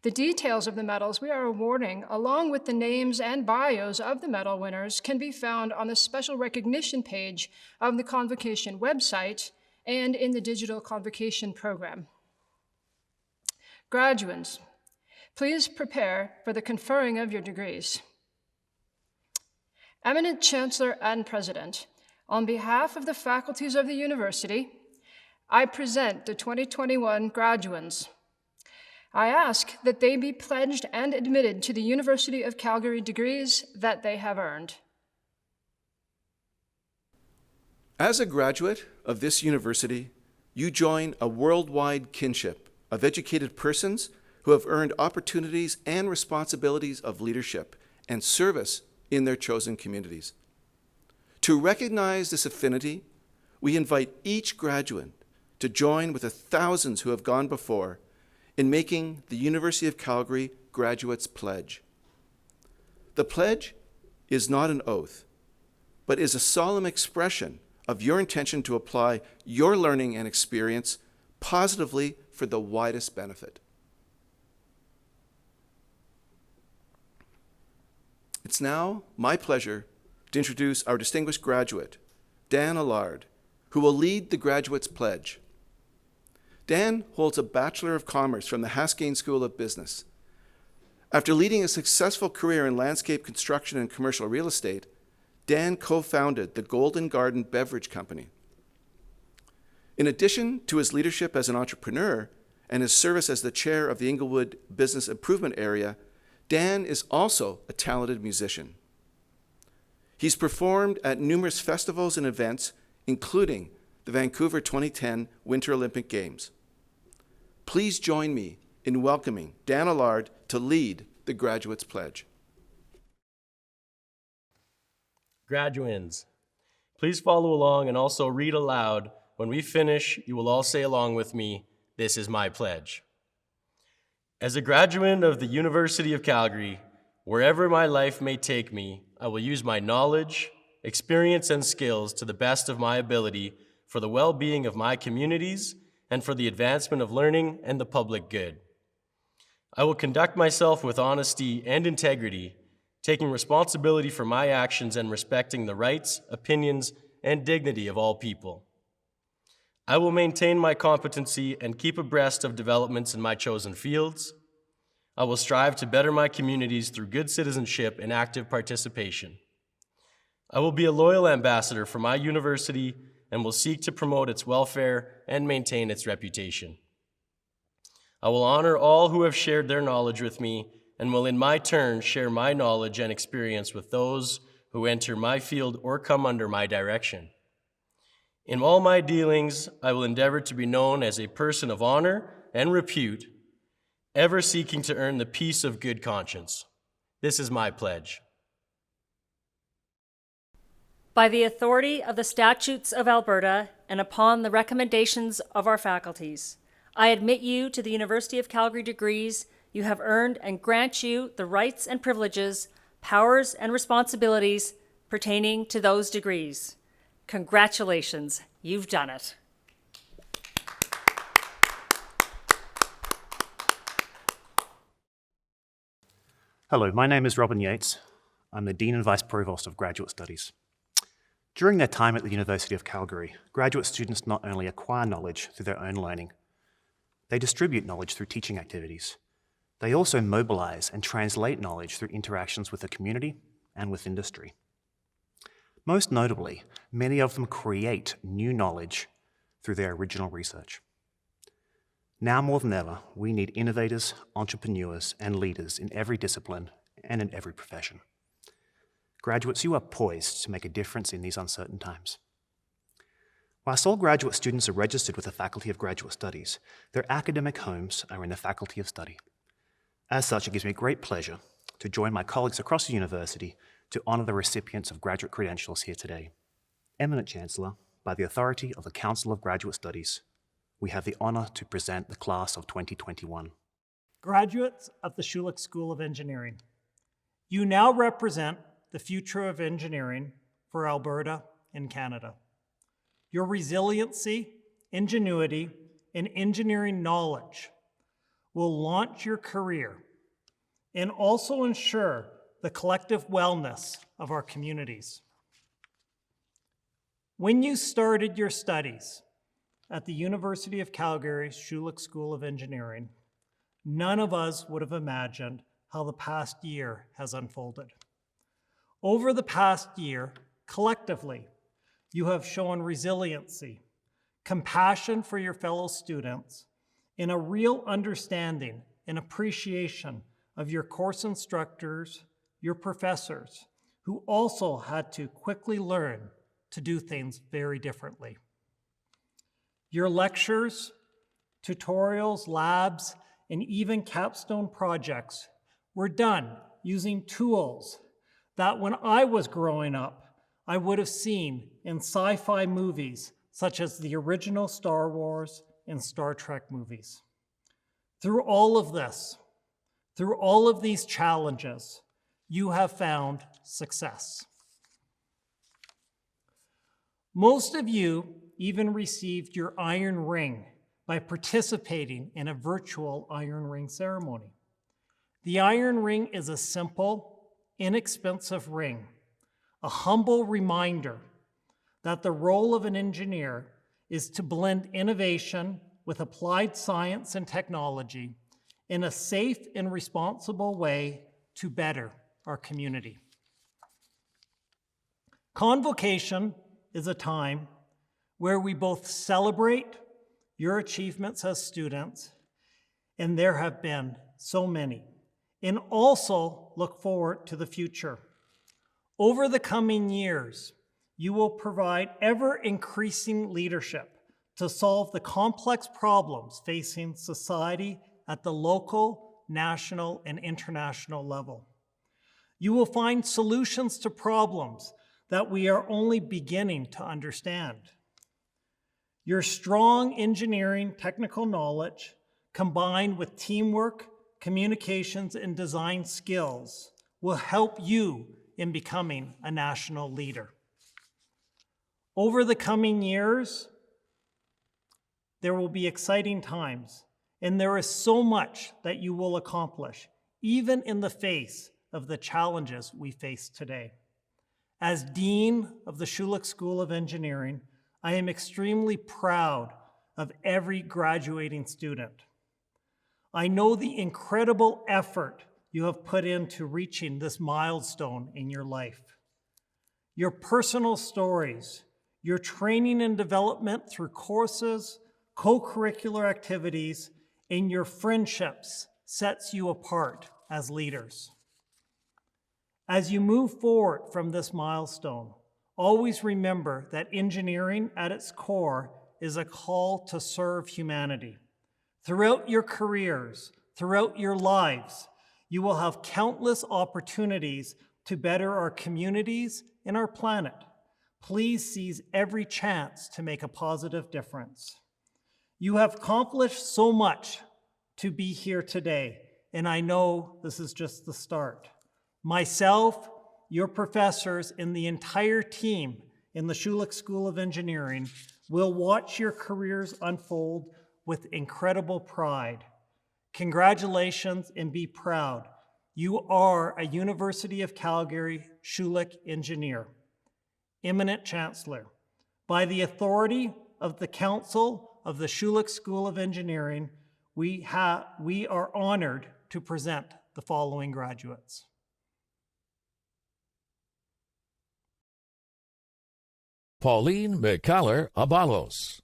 Speaker 3: The details of the medals we are awarding, along with the names and bios of the medal winners, can be found on the special recognition page of the Convocation website and in the digital Convocation program. Graduands, please prepare for the conferring of your degrees. Eminent Chancellor and President, on behalf of the faculties of the university, I present the 2021 graduands. I ask that they be pledged and admitted to the University of Calgary degrees that they have earned.
Speaker 4: As a graduate of this university, you join a worldwide kinship of educated persons who have earned opportunities and responsibilities of leadership and service in their chosen communities. To recognize this affinity, we invite each graduate to join with the thousands who have gone before in making the University of Calgary Graduates Pledge. The pledge is not an oath, but is a solemn expression of your intention to apply your learning and experience positively for the widest benefit. It's now my pleasure to introduce our distinguished graduate, Dan Allard, who will lead the Graduates Pledge. Dan holds a Bachelor of Commerce from the Haskayne School of Business. After leading a successful career in landscape construction and commercial real estate, Dan co-founded the Golden Garden Beverage Company. In addition to his leadership as an entrepreneur and his service as the chair of the Inglewood Business Improvement Area, Dan is also a talented musician. He's performed at numerous festivals and events, including the Vancouver 2010 Winter Olympic Games. Please join me in welcoming Dan Allard to lead the Graduates Pledge.
Speaker 6: Graduands, please follow along and also read aloud. When we finish, you will all say along with me, "This is my pledge." As a graduate of the University of Calgary, wherever my life may take me, I will use my knowledge, experience, and skills to the best of my ability for the well-being of my communities and for the advancement of learning and the public good. I will conduct myself with honesty and integrity, taking responsibility for my actions and respecting the rights, opinions, and dignity of all people. I will maintain my competency and keep abreast of developments in my chosen fields. I will strive to better my communities through good citizenship and active participation. I will be a loyal ambassador for my university and will seek to promote its welfare and maintain its reputation. I will honor all who have shared their knowledge with me and will in my turn share my knowledge and experience with those who enter my field or come under my direction. In all my dealings, I will endeavor to be known as a person of honor and repute, ever seeking to earn the peace of good conscience. This is my pledge.
Speaker 1: By the authority of the statutes of Alberta and upon the recommendations of our faculties, I admit you to the University of Calgary degrees you have earned and grant you the rights and privileges, powers and responsibilities pertaining to those degrees. Congratulations, you've done it.
Speaker 7: Hello, my name is Robin Yates. I'm the Dean and Vice Provost of Graduate Studies. During their time at the University of Calgary, graduate students not only acquire knowledge through their own learning, they distribute knowledge through teaching activities. They also mobilize and translate knowledge through interactions with the community and with industry. Most notably, many of them create new knowledge through their original research. Now more than ever, we need innovators, entrepreneurs, and leaders in every discipline and in every profession. Graduates, you are poised to make a difference in these uncertain times. Whilst all graduate students are registered with the Faculty of Graduate Studies, their academic homes are in the Faculty of Study. As such, it gives me great pleasure to join my colleagues across the university to honour the recipients of graduate credentials here today. Eminent Chancellor, by the authority of the Council of Graduate Studies, we have the honour to present the class of 2021.
Speaker 9: Graduates of the Schulich School of Engineering, you now represent the future of engineering for Alberta and Canada. Your resiliency, ingenuity, and engineering knowledge will launch your career and also ensure the collective wellness of our communities. When you started your studies at the University of Calgary's Schulich School of Engineering, none of us would have imagined how the past year has unfolded. Over the past year, collectively, you have shown resiliency, compassion for your fellow students, and a real understanding and appreciation of your course instructors, your professors, who also had to quickly learn to do things very differently. Your lectures, tutorials, labs, and even capstone projects were done using tools that when I was growing up, I would have seen in sci-fi movies such as the original Star Wars and Star Trek movies. Through all of this, through all of these challenges, you have found success. Most of you even received your Iron Ring by participating in a virtual Iron Ring ceremony. The Iron Ring is a simple, inexpensive ring, a humble reminder that the role of an engineer is to blend innovation with applied science and technology in a safe and responsible way to better our community. Convocation is a time where we both celebrate your achievements as students, and there have been so many, and also look forward to the future. Over the coming years, you will provide ever-increasing leadership to solve the complex problems facing society at the local, national, and international level. You will find solutions to problems that we are only beginning to understand. Your strong engineering technical knowledge, combined with teamwork, communications, and design skills, will help you in becoming a national leader. Over the coming years, there will be exciting times, and there is so much that you will accomplish, even in the face of the challenges we face today. As Dean of the Schulich School of Engineering, I am extremely proud of every graduating student. I know the incredible effort you have put into reaching this milestone in your life. Your personal stories, your training and development through courses, co-curricular activities, and your friendships sets you apart as leaders. As you move forward from this milestone, always remember that engineering at its core is a call to serve humanity. Throughout your careers, throughout your lives, you will have countless opportunities to better our communities and our planet. Please seize every chance to make a positive difference. You have accomplished so much to be here today, and I know this is just the start. Myself, your professors, and the entire team in the Schulich School of Engineering will watch your careers unfold with incredible pride. Congratulations and be proud. You are a University of Calgary Schulich engineer. Eminent Chancellor, by the authority of the Council of the Schulich School of Engineering, we are honored to present the following graduates.
Speaker 11: Pauline McCullough Abalos.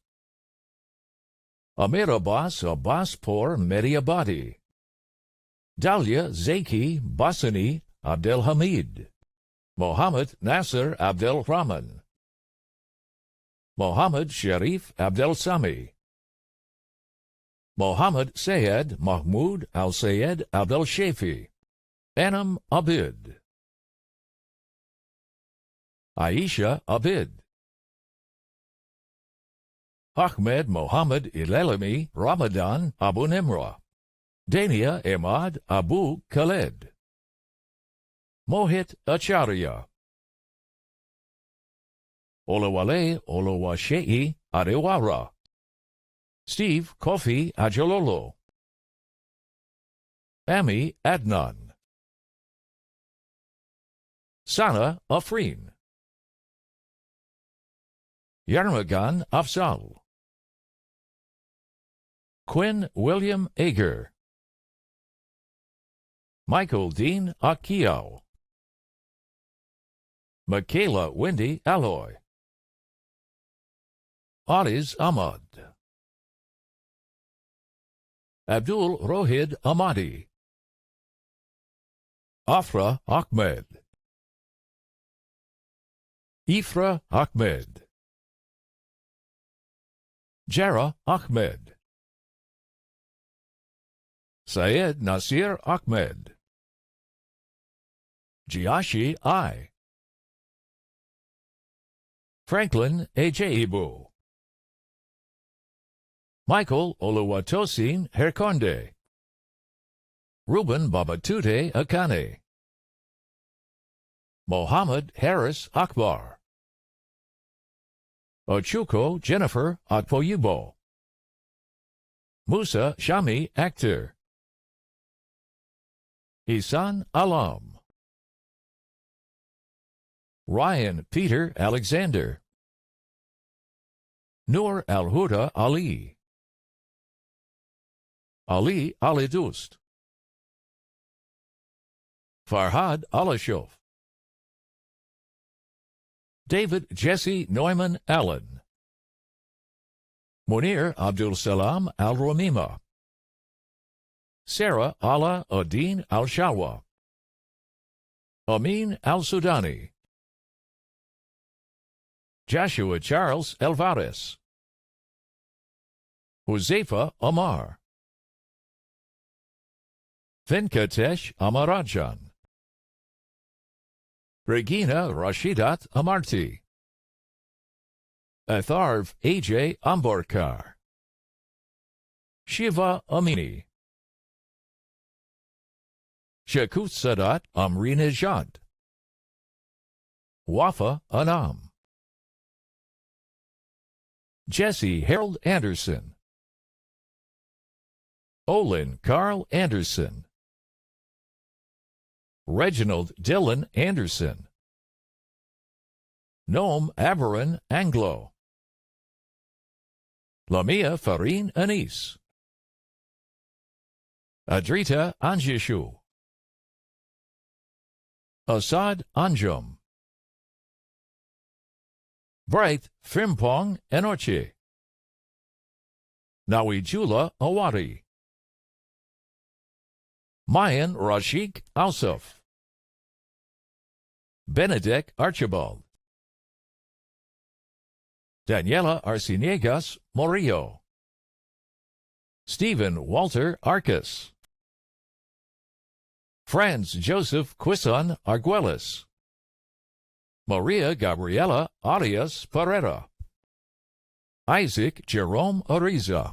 Speaker 11: Amir Abbas Abbaspour Meriabadi. Dalia Zaki Bassani Abdelhamid. Mohammed Nasser Abdel Rahman. Mohammed Sharif Abdel Sami, Mohammed Sayed Mahmoud Al Sayed Abdel Shafi, Anam Abid, Aisha Abid, Ahmed Mohammed Ilalami Ramadan Abu Nimra, Dania Ahmad Abu Khaled, Mohit Acharya, Olawale Olawashei Adewara, Steve Kofi Ajalolo, Ami Adnan, Sana Afrin, Yarmagan Afzal, Quinn William Ager, Michael Dean Akiao, Michaela Wendy Alloy, Ariz Ahmad, Abdul Rohid Ahmadi, Afra Ahmed, Ifra Ahmed, Jara Ahmed, Syed Nasir Ahmed, Jiashi I, Franklin Ejeibu, Michael Oluwatosin Herkonde, Ruben Babatute Akane, Mohammed Harris Akbar, Ochuko Jennifer Akpoyubo, Musa Shami Akhtar, Isan Alam, Ryan Peter Alexander, Noor Al-Huda Ali, Ali Alidust, Farhad Alashof, David Jesse Neumann Allen, Munir Abdul Salam Al-Romima, Sarah Ala Udin Al-Shawa, Amin Al-Sudani, Joshua Charles Alvarez, Huzaifa Amar, Venkatesh Amarajan, Regina Rashidat Amarti, Atharv AJ Amborkar, Shiva Amini, Shakut Sadat Amrinejad, Wafa Anam, Jesse Harold Anderson, Olin Carl Anderson, Reginald Dylan Anderson, Noam Aberon Anglo, Lamia Farin Anis, Adrita Anjishu, Assad Anjum, Bright Frimpong Enoche, Nawijula Awari, Mayan Rashik Ausuf, Benedek Archibald, Daniela Arciniegas Morillo, Stephen Walter Arcus, Franz Joseph Quisson Arguelles, Maria Gabriela Arias Pereira, Isaac Jerome Ariza,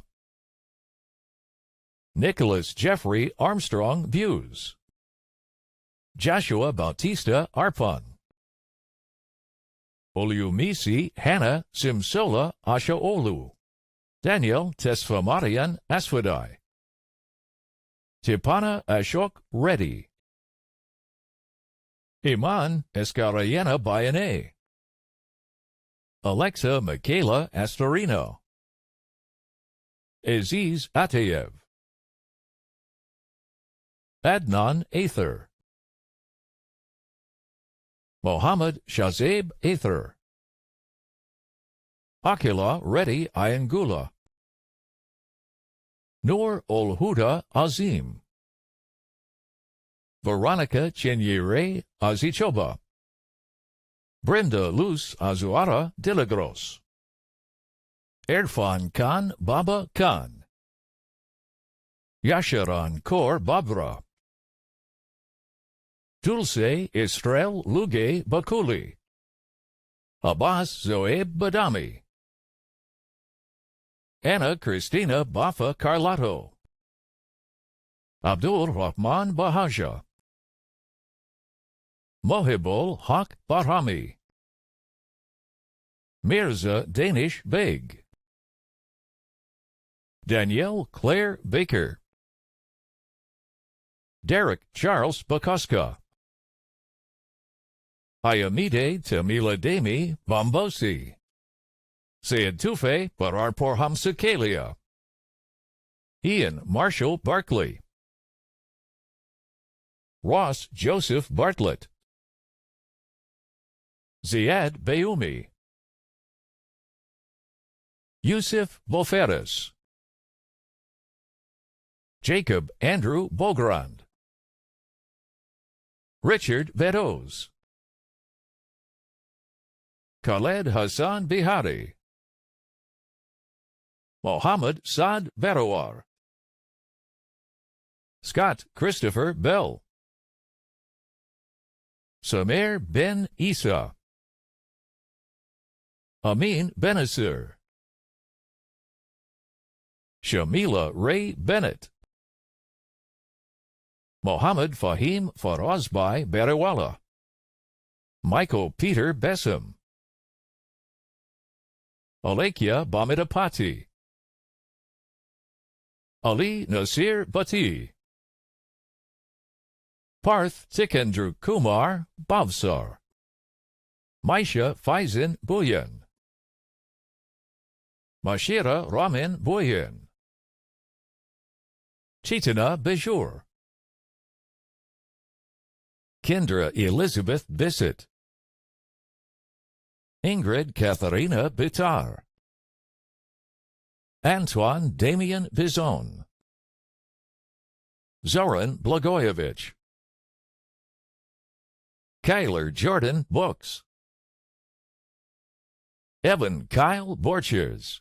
Speaker 11: Nicholas Jeffrey Armstrong Buse, Joshua Bautista Arpon, Oluumisi Hannah Simsola Ashaolu, Daniel Tesfamarian Aswadai, Tipana Ashok Reddy, Iman Escarayena Bayane, Alexa Michaela Astorino, Aziz Atayev, Adnan Aether, Mohammed Shazeb Aether, Akila Reddy Ayangula, Noor Ul Huda Azim, Veronica Chenyere Azichoba, Brenda Luz Azuara Dilagros, Irfan Khan Baba Khan, Yasharan Kaur Babra, Dulce Israel Luge Bakuli, Abbas Zoeb Badami, Anna Cristina Bafa Carlotto, Abdul Rahman Bahaja, Mohibul Haq Barhami, Mirza Danish Beg, Danielle Claire Baker, Derek Charles Bakoska, Ayamide Tamila Demi Bombosi, Sayed Tufe Bararpur Hamsakalia, Ian Marshall Barkley, Ross Joseph Bartlett, Ziad Bayoumi, Yusuf Boferes, Jacob Andrew Bogrand, Richard Beddoes, Khaled Hassan Bihari, Mohammed Saad Barawar, Scott Christopher Bell, Samir Ben Isa, Amin Benasir, Shamila Ray Bennett, Mohammed Fahim Farazbai Beriwala, Michael Peter Bessem, Alekia Bamidapati, Ali Nasir Bati, Parth Tikendra Kumar Bhavsar, Maisha Faizin Buyan, Mashira Ramin Buyan, Chitana Bejur, Kendra Elizabeth Bissett, Ingrid Katharina Bitar, Antoine Damien Bizon, Zoran Blagojevich, Kyler Jordan Books, Evan Kyle Borchers,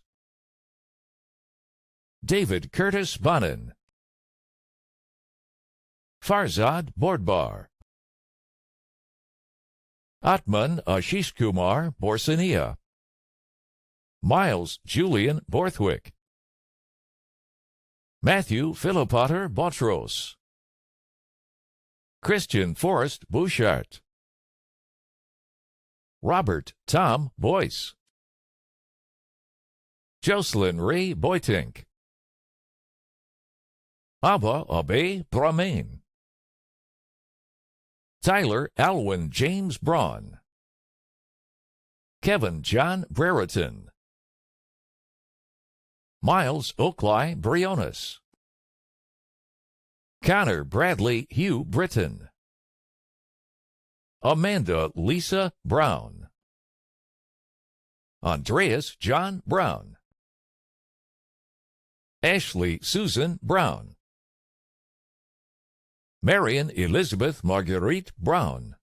Speaker 11: David Curtis Bonin, Farzad Bordbar, Atman Ashish Kumar Borsania, Miles Julian Borthwick, Matthew Philopater Botros, Christian Forrest Bouchart, Robert Tom Boyce, Jocelyn Ray Boytink, Abba Abe Brahmain, Tyler Alwyn James Braun, Kevin John Brereton, Miles Oakley Briones, Connor Bradley Hugh Britton, Amanda Lisa Brown, Andreas John Brown, Ashley Susan Brown, Marion Elizabeth Marguerite Brown,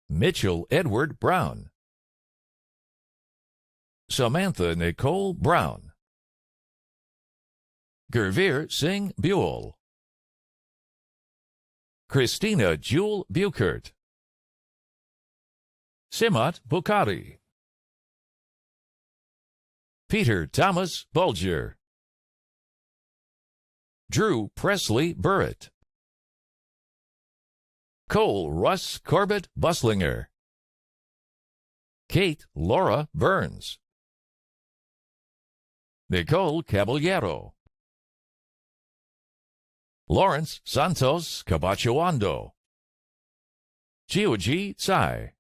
Speaker 11: Mitchell Edward Brown, Samantha Nicole Brown, Gurveer Singh Buell, Christina Jewel Buchert, Simat Bukhari, Peter Thomas Bulger, Drew Presley Burritt, Cole Russ Corbett Buslinger, Kate Laura Burns, Nicole Caballero, Lawrence Santos Cabachuando, Gioji Tsai,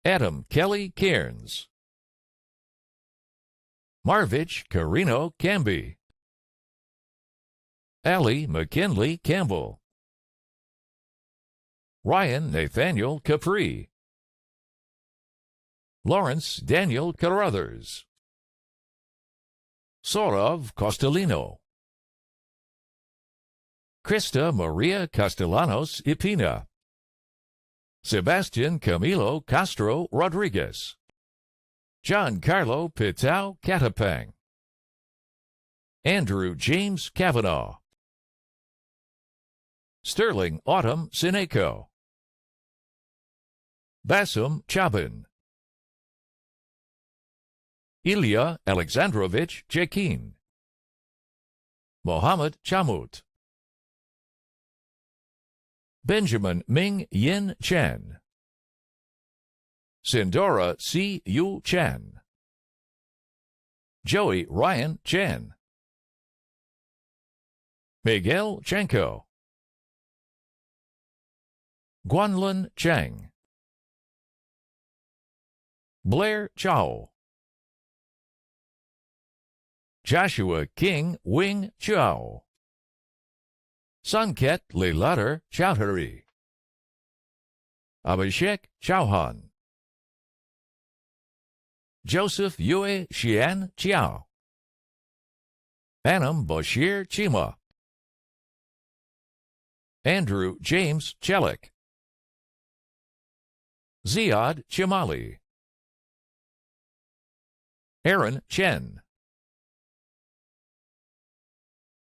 Speaker 11: Adam Kelly Cairns, Marvich Carino Camby, Allie McKinley Campbell, Ryan Nathaniel Capri, Lawrence Daniel Carruthers, Sorav Costelino, Krista Maria Castellanos Ipina, Sebastian Camilo Castro Rodriguez, Giancarlo Pitao Katapang, Andrew James Kavanaugh, Sterling Autumn Sineco, Bassem Chabin, Ilya Alexandrovich Jekin, Mohammed Chamut, Benjamin Ming Yin Chen, Sindora C. Yu Chan, Joey Ryan Chen, Miguel Chenko, Guanlin Chang, Blair Chow, Joshua King Wing Chow, Sanket Leelatar Chowdhury, Abhishek Chauhan, Joseph Yue Xian Chiao, Anam Bashir Chima, Andrew James Chelik, Ziad Chimali, Aaron Chen,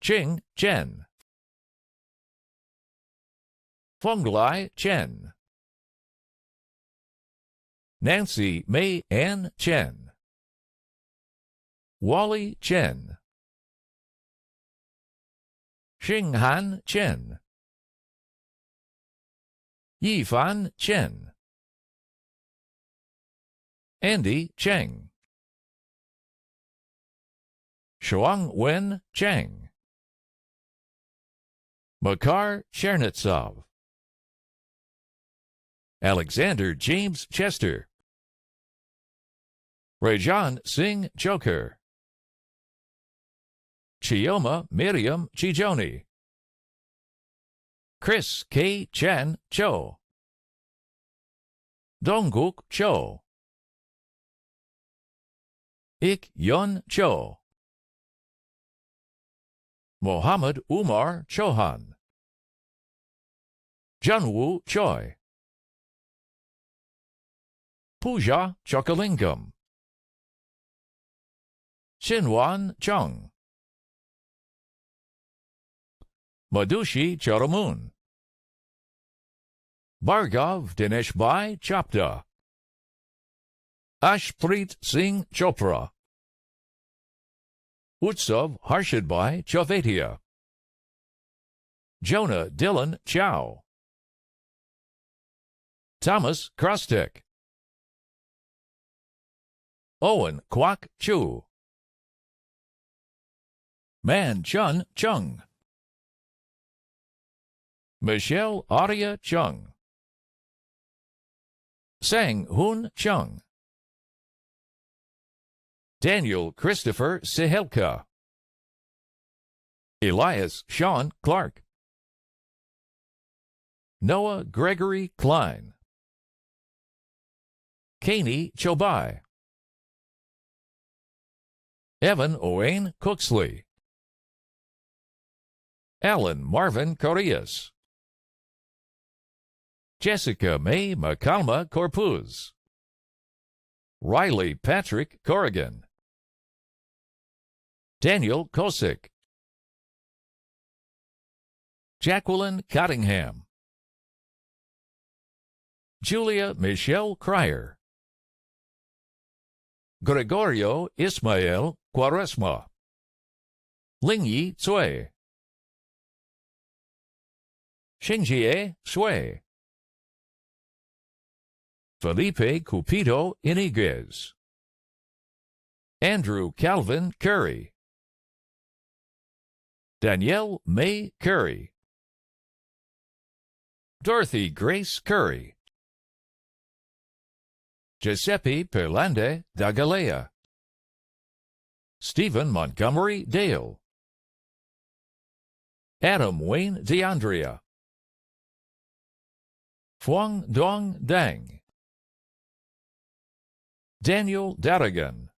Speaker 11: Ching Chen, Fonglai Chen, Nancy May Ann Chen, Wally Chen, Xinghan Chen, Yifan Chen, Andy Cheng, Shuang Wen Cheng, Makar Chernetsov, Alexander James Chester, Rajan Singh Joker, Chioma Miriam Chijoni, Chris K. Chan Cho, Dongguk Cho, Ik Yun Cho, Mohammed Umar Chauhan, Junwoo Choi, Pooja Chokalingam, Xinwan Chung, Madushi Charamun, Bhargav Dineshbhai Chapda, Ashpreet Singh Chopra, Utsav Harshadbhai Chavatia, Jonah Dylan Chow, Thomas Krostek, Owen Kwok Chu, Man Chun Chung, Michelle Arya Chung, Sang Hoon Chung, Daniel Christopher Sehelka, Elias Sean Clark, Noah Gregory Klein, Kaney Chobai, Evan Owain Cooksley, Alan Marvin Correas, Jessica May McCalma Corpuz, Riley Patrick Corrigan, Daniel Kosick, Jacqueline Cottingham, Julia Michelle Cryer, Gregorio Ismael Quaresma, Lingyi Cui, Xingjie Sui, Felipe Cupido Iniguez, Andrew Calvin Curry, Danielle May Curry, Dorothy Grace Curry, Giuseppe Perlande Dagalea, Stephen Montgomery Dale, Adam Wayne DeAndrea, Phuong Dong Dang, Daniel Darrigan,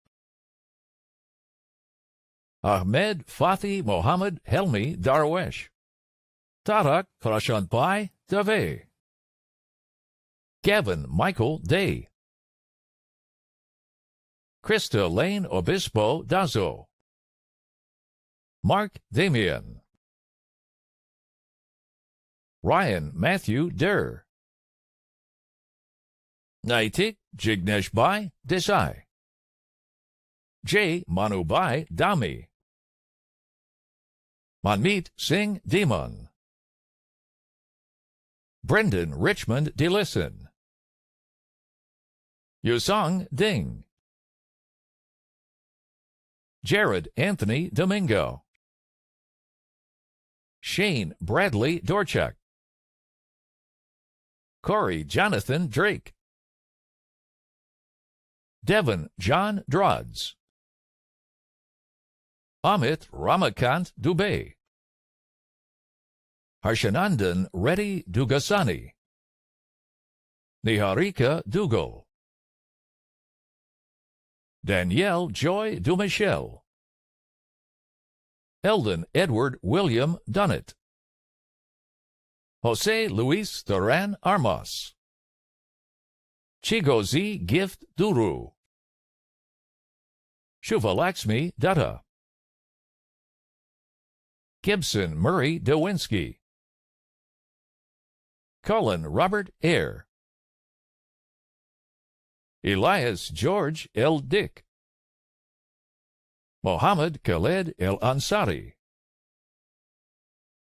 Speaker 11: Ahmed Fathi Mohammed Helmi Darwesh, Tarak Prashantbhai Dave, Gavin Michael Day, Krista Lane Obispo Dazo, Mark Damian, Ryan Matthew Durr, Naitik Jigneshbai Desai, J. Manubai Dami, Manmeet Singh Demon, Brendan Richmond DeLisson, Yusong Ding, Jared Anthony Domingo, Shane Bradley Dorchuk, Corey Jonathan Drake, Devin John Drodds, Amit Ramakant Dubey, Harshanandan Reddy Dugasani, Niharika Dougal, Danielle Joy Dumichel, Eldon Edward William Dunnett, Jose Luis Duran Armas, Chigozi Gift Duru, Shuvalaxmi Dutta, Gibson Murray Dewinski, Cullen Robert Eyre, Elias George L. Dick, Mohammed Khaled El Ansari,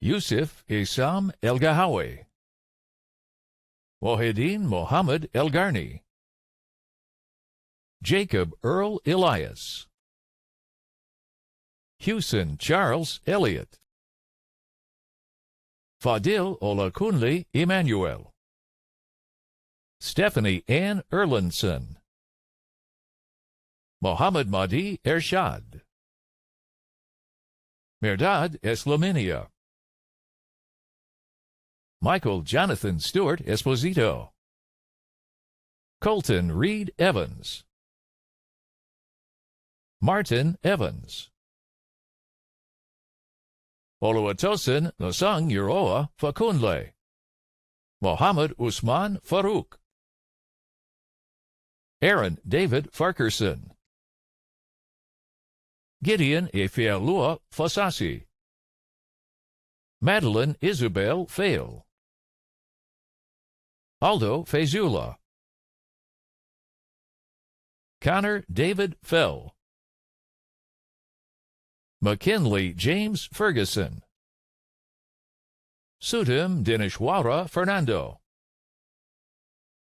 Speaker 11: Yusuf Isam El Gahawi, Mohideen Mohammed El Garni, Jacob Earl Elias, Hewson Charles Elliott, Fadil Olakunle Emmanuel, Stephanie Ann Erlandson, Mohammed Mahdi Ershad, Merdad Eslaminia, Michael Jonathan Stewart Esposito, Colton Reed Evans, Martin Evans, Oluwatosin Nosang Yuroa Fakunle, Mohammed Usman Farouk, Aaron David Farkerson, Gideon Efialua Fasasi, Madeline Isabel Fail, Aldo Fezula, Connor David Fell, McKinley James Ferguson, Sudim Dinishwara Fernando,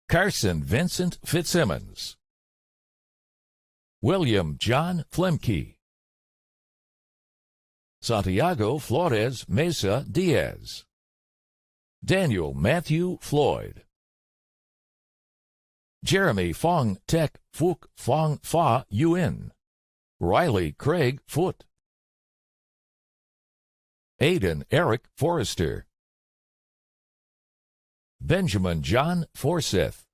Speaker 11: Carson Vincent Fitzsimmons, William John Flemke, Santiago Flores Mesa Diaz, Daniel Matthew Floyd, Jeremy Fong Tek Phuc Fong Fa Yuen, Riley Craig Foote, Aidan Eric Forrester, Benjamin John Forsyth,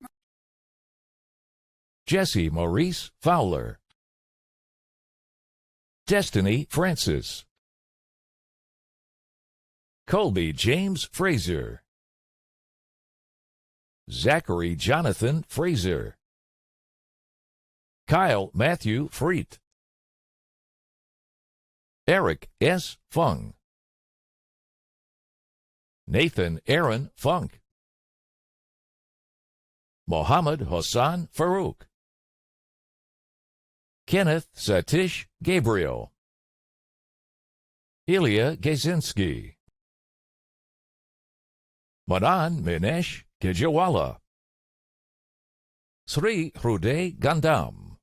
Speaker 11: Jesse Maurice Fowler, Destiny Francis, Colby James Fraser, Zachary Jonathan Fraser, Kyle Matthew Freet, Eric S. Fung, Nathan Aaron Funk, Mohammed Hassan Farouk, Kenneth Satish Gabriel, Ilya Gazinski, Manan Minesh Kejawala, Sri Hruday Gandam,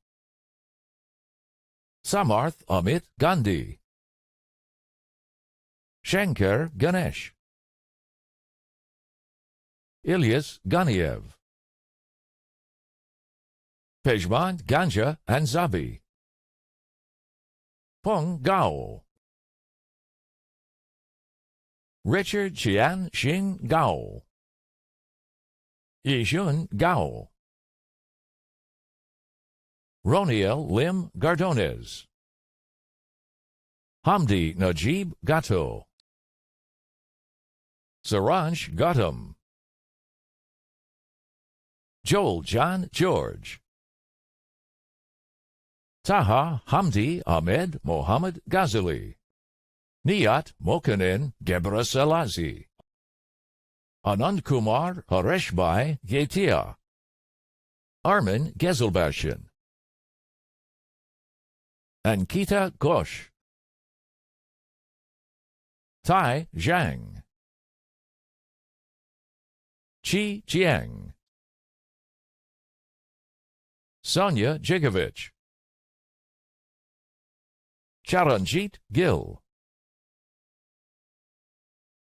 Speaker 11: Samarth Amit Gandhi, Shankar Ganesh, Ilyas Ganiev, Pejman Ganja Anzabi, Peng Gao, Richard Chian Xing Gao, Yijun Gao, Roniel Lim Gardones, Hamdi Najib Gatto, Saranj Gautam, Joel John George, Taha Hamdi Ahmed Mohammed Ghazali, Niyat Mokanen Gebra Salazi, Anand Kumar Hareshbhai Getia, Armin Gezelbashian, Ankita Ghosh, Tai Zhang, Chi Jiang, Sonia Jigovich, Charanjit Gill,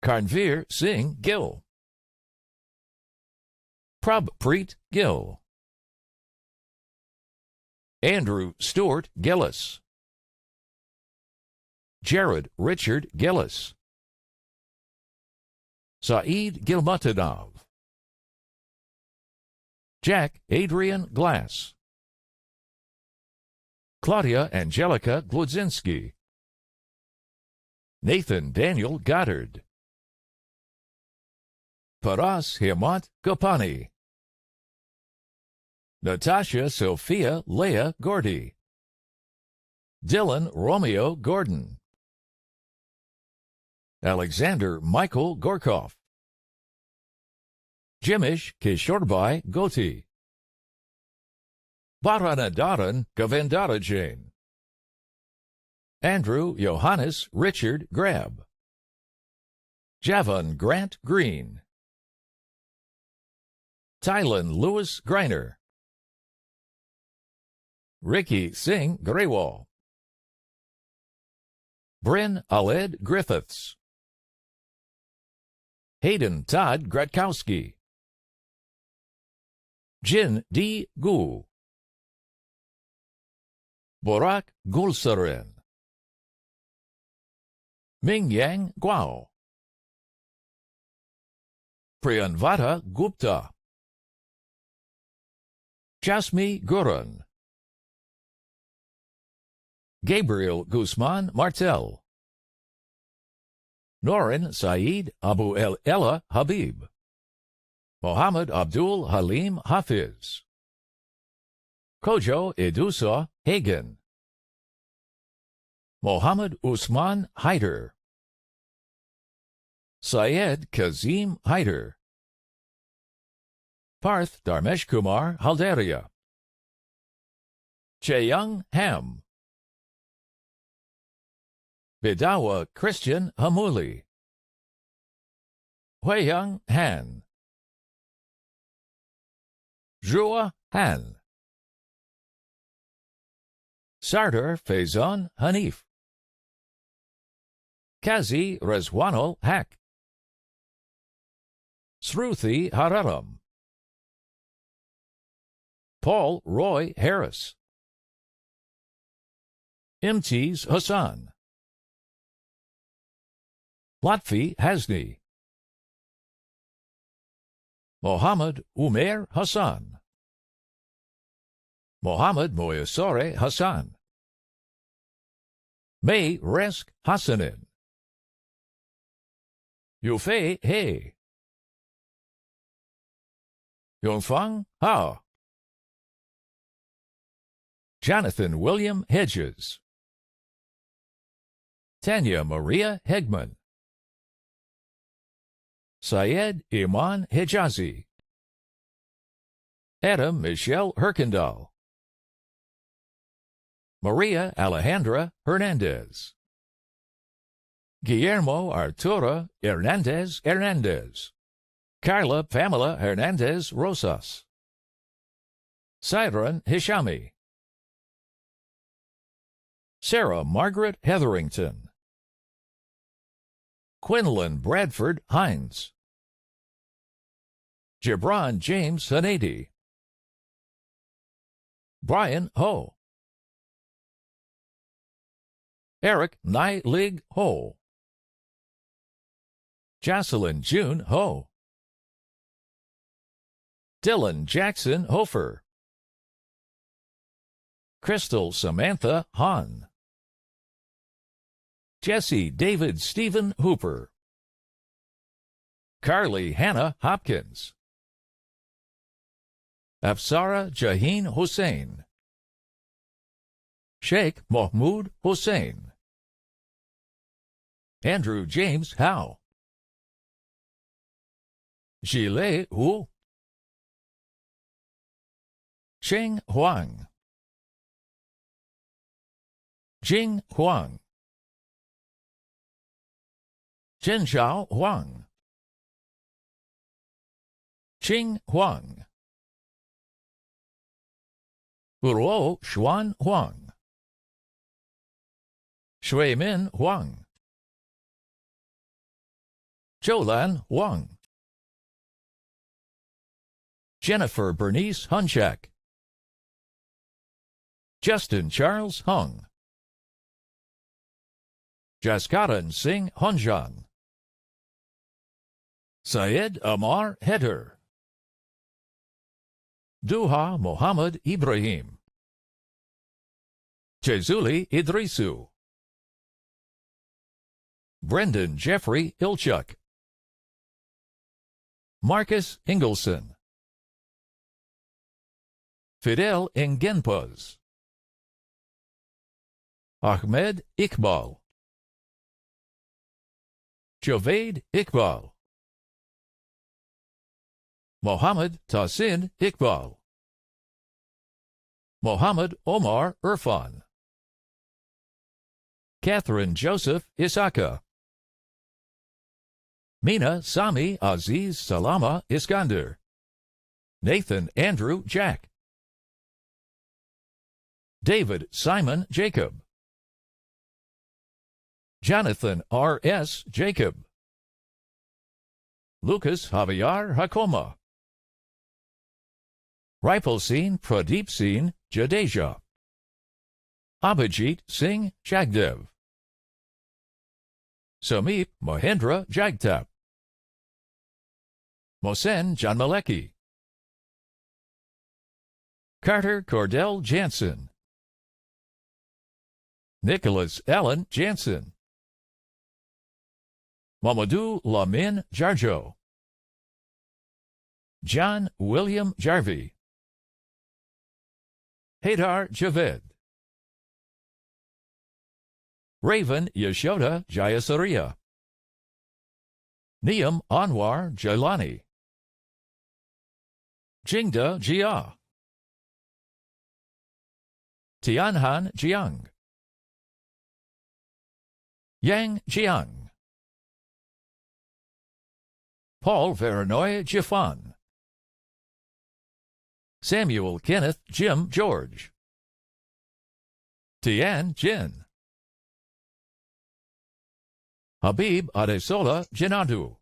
Speaker 11: Karnveer Singh Gill, Prabpreet Gill, Andrew Stewart Gillis, Jared Richard Gillis, Saeed Gilmutanov, Jack Adrian Glass, Claudia Angelica Gludzinski, Nathan Daniel Goddard, Paras Hemant Gopani, Natasha Sophia Leah Gordy, Dylan Romeo Gordon, Alexander Michael Gorkov, Jimish Kishorbai Goti, Baranadaran Govindarajan, Andrew Johannes Richard Grab, Javan Grant Green, Tylen Lewis Greiner, Ricky Singh Grewal, Bryn Aled Griffiths, Hayden Todd Gratkowski, Jin D. Gu, Borak Gulsaren, Mingyang Guao, Priyanvata Gupta, Jasmi Gurun, Gabriel Guzman Martel, Norin Saeed Abu El Ella Habib, Mohammed Abdul Halim Hafiz, Kojo Edusa Hagen, Mohammed Usman Haider, Syed Kazim Haider, Parth Dharmesh Kumar Halderia, Cheyung Ham, Bidawa Christian Hamuli, Huiyang Han, Zhua Han, Sardar Faizan Hanif, Kazi Rezwanul Haq, Sruthi Hararam, Paul Roy Harris, Imtiz Hassan, Lotfi Hasni, Mohammed Umair Hassan, Mohammed Moyasore Hassan, May Resk Hassanin, Yufei He, Yongfang Hao, Jonathan William Hedges, Tanya Maria Hegman, Syed Iman Hijazi, Adam Michelle Herkendal, Maria Alejandra Hernandez, Guillermo Arturo Hernandez Hernandez, Carla Pamela Hernandez Rosas, Sidran Hishami, Sarah Margaret Hetherington, Quinlan Bradford Hines, Gibran James Hanady, Brian Ho, Eric Nai Lig Ho, Jocelyn June Ho, Dylan Jackson Hofer, Crystal Samantha Hahn, Jesse David Stephen Hooper, Carly Hannah Hopkins, Afsara Jaheen Hussein, Sheikh Mahmoud Hussein, Andrew James Howe, Zhilei Hu, Cheng Huang, Jing Huang, Zhenxiao Huang, Qing Huang, Luo Xuan Huang, Shuimin Huang, Zhoulan Huang, Jennifer Bernice Hunchak, Justin Charles Hung, Jaskaran Singh Hunjan, Syed Amar Heder, Duha Mohammed Ibrahim, Jezuli Idrisu, Brendan Jeffrey Ilchuk, Marcus Ingleson, Fidel Ngenpuz, Ahmed Iqbal, Javed Iqbal, Mohammed Tahsin Iqbal, Mohammed Omar Irfan, Catherine Joseph Isaka, Mina Sami Aziz Salama Iskander, Nathan Andrew Jack, David Simon Jacob, Jonathan R.S. Jacob, Lucas Javier Hakoma, Ripalseen Pradeep Singh Jadeja, Abhijit Singh Jagdev, Samip Mahendra Jagtap, Mohsen Janmaleki, Carter Cordell Jansen, Nicholas Allen Jansen, Mamadou Lamin Jarjo, John William Jarvie, Haydar Javed, Raven Yashoda Jayasuriya, Niyam Anwar Jailani, Jingda Jia, Tianhan Jiang, Yang Jiang, Paul Veranoy Jifan, Samuel Kenneth Jim George, Tian Jin, Habib Adesola Jinadu,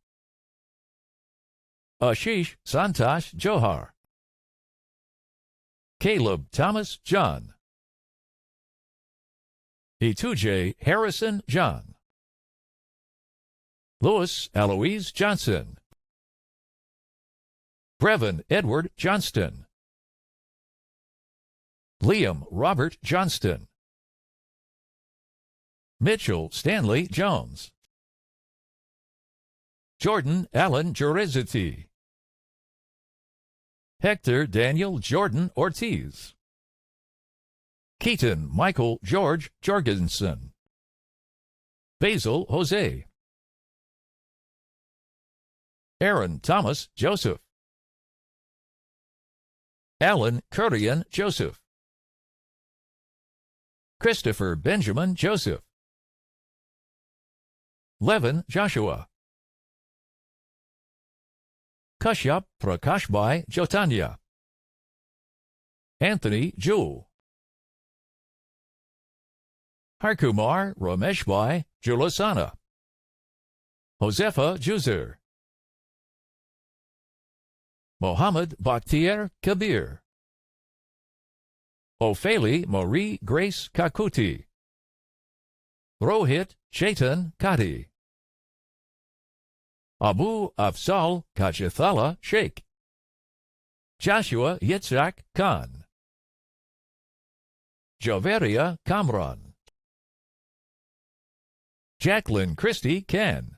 Speaker 11: Ashish Santosh Johar, Caleb Thomas John, Ituje Harrison John, Louis Eloise Johnson, Brevin Edward Johnston, Liam Robert Johnston, Mitchell Stanley Jones, Jordan Allen Jerezity, Hector Daniel Jordan Ortiz, Keaton Michael George Jorgensen, Basil Jose, Aaron Thomas Joseph, Alan Currian Joseph, Christopher Benjamin Joseph, Levin Joshua, Kashyap Prakashbhai Jotanya, Anthony Jewell, Harkumar Rameshbhai Julasana, Josefa Juzer, Mohammed Bakhtiar Kabir, Opheli Marie Grace Kakuti, Rohit Chaitan Kati, Abu Afzal Kachithala Sheikh, Joshua Yitzhak Khan, Javeria Kamran, Jacqueline Christie Khan,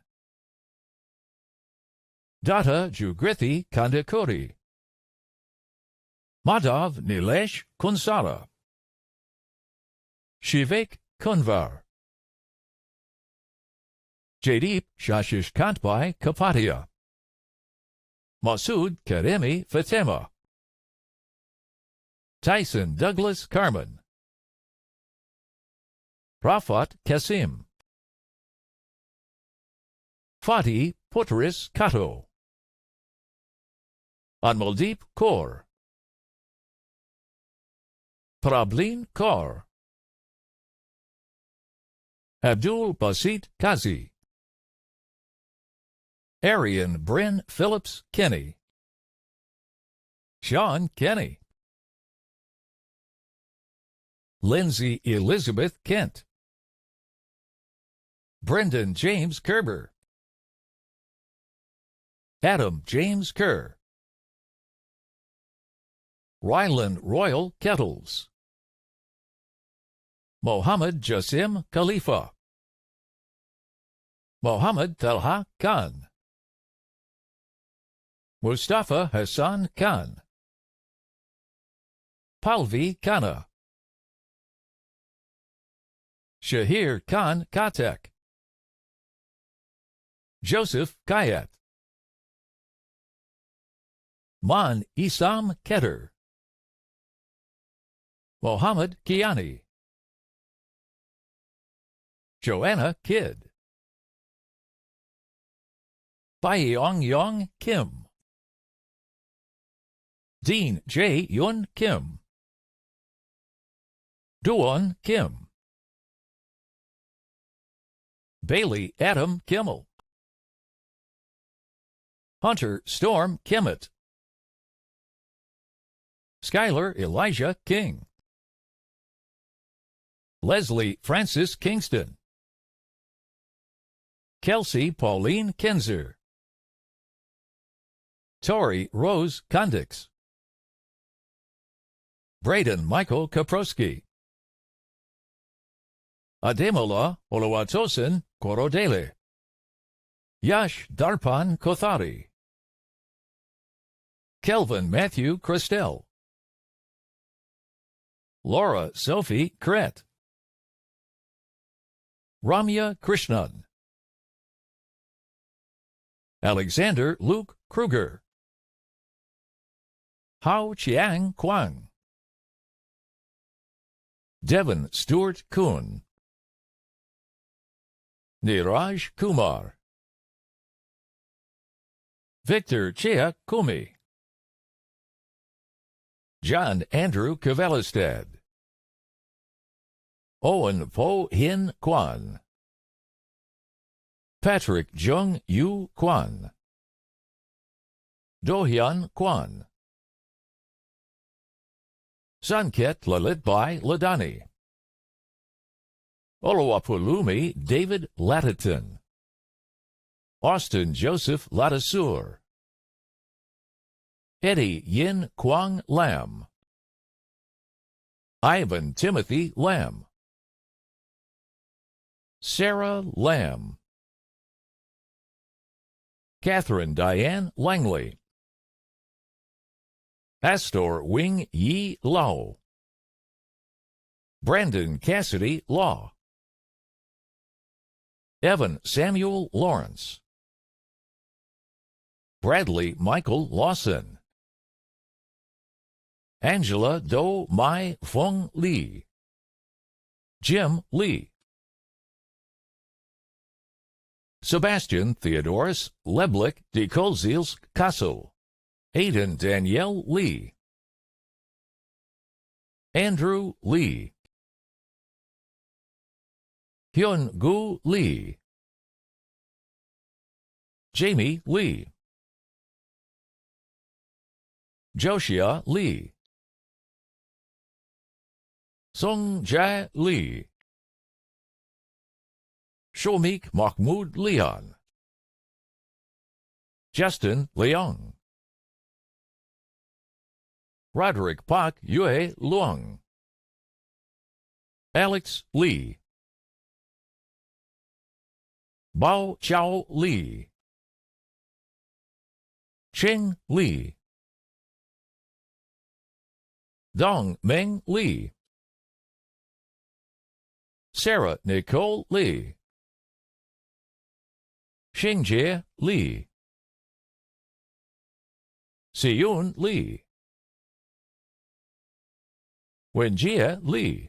Speaker 11: Data Jugrithi Kandakuri, Madhav Nilesh Kunsara, Shivek Kunvar. Jadip Shashish Kantbai Kapatia. Masood Karemi Fatema. Tyson Douglas Carmen. Rafat Kasim. Fatih Putris Kato. Anmaldeep Kaur. Prablin Kaur. Abdul Basit Kazi. Arian Bryn Phillips Kenny. Sean Kenny. Lindsay Elizabeth Kent. Brendan James Kerber. Adam James Kerr. Ryland Royal Kettles. Mohammed Jasim Khalifa. Mohammed Talha Khan. Mustafa Hassan Khan. Palvi Kana. Shahir Khan Katek. Joseph Kayat. Man Isam Keter. Mohammed Kiani. Joanna Kidd. Baiyong Yong Kim. Dean J. Yun Kim. Duan Kim. Bailey Adam Kimmel. Hunter Storm Kimmett. Skylar Elijah King. Leslie Francis Kingston. Kelsey Pauline Kinzer. Tori Rose Kondix. Braden Michael Kaprowski. Ademola Oluwatosin Korodele. Yash Darpan Kothari. Kelvin Matthew Christel. Laura Sophie Kret. Ramya Krishnan. Alexander Luke Kruger. Hao Chiang Kwang. Devin Stewart Kuhn. Niraj Kumar. Victor Chia Kumi. John Andrew Kavelistad. Owen Po Hin Kwan. Patrick Jung Yu Kwan. Dohyun Kwan. Sanket Lalitbai Ladani. Oluwapulumi David Latiton. Austin Joseph Ladasur. Eddie Yin Kwang Lam. Ivan Timothy Lam. Sarah Lamb. Catherine Diane Langley. Astor Wing Yi Lao. Brandon Cassidy Law. Evan Samuel Lawrence. Bradley Michael Lawson. Angela Do Mai Feng Lee. Jim Lee. Sebastian Theodorus Leblik de Kolzils Kassel. Aidan Danielle Lee. Andrew Lee. Hyun Gu Lee. Jamie Lee. Joshua Lee. Sung Jae Lee. Shomik Mahmoud Leon. Justin Leong. Roderick Pak Yue Luong. Alex Lee. Bao Chao Lee. Cheng Lee. Dong Meng Lee. Sarah Nicole Lee, Xingjie Li, Siyun Li, Wenjie Li,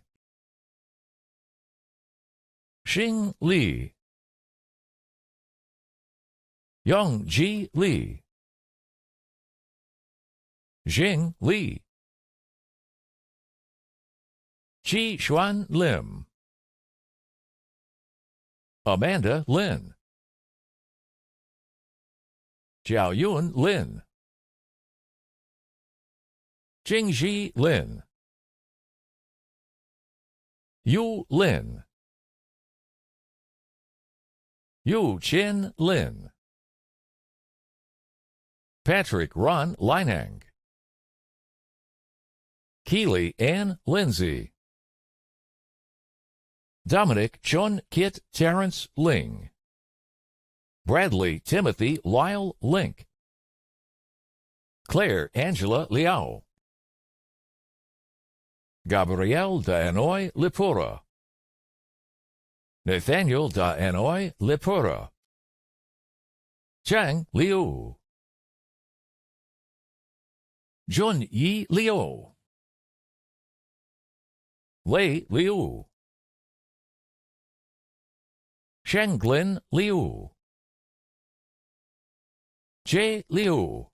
Speaker 11: Xing Li, Yongji Li, Jing Li, Chi Xuan Lim, Amanda Lin, Jiaoyun Lin, Jingji Lin, Yu Lin, Yu Qin Lin, Patrick Ron Linang, Keely Ann Lindsay, Dominic Chun Kit Terrence Ling, Bradley Timothy Lyle Link, Claire Angela Liao, Gabrielle Daanoy Lipura, Nathaniel Daanoy Lipura, Chang Liu, Jun Yi Liu, Lei Liu, Shenglin Liu, Jie Liu,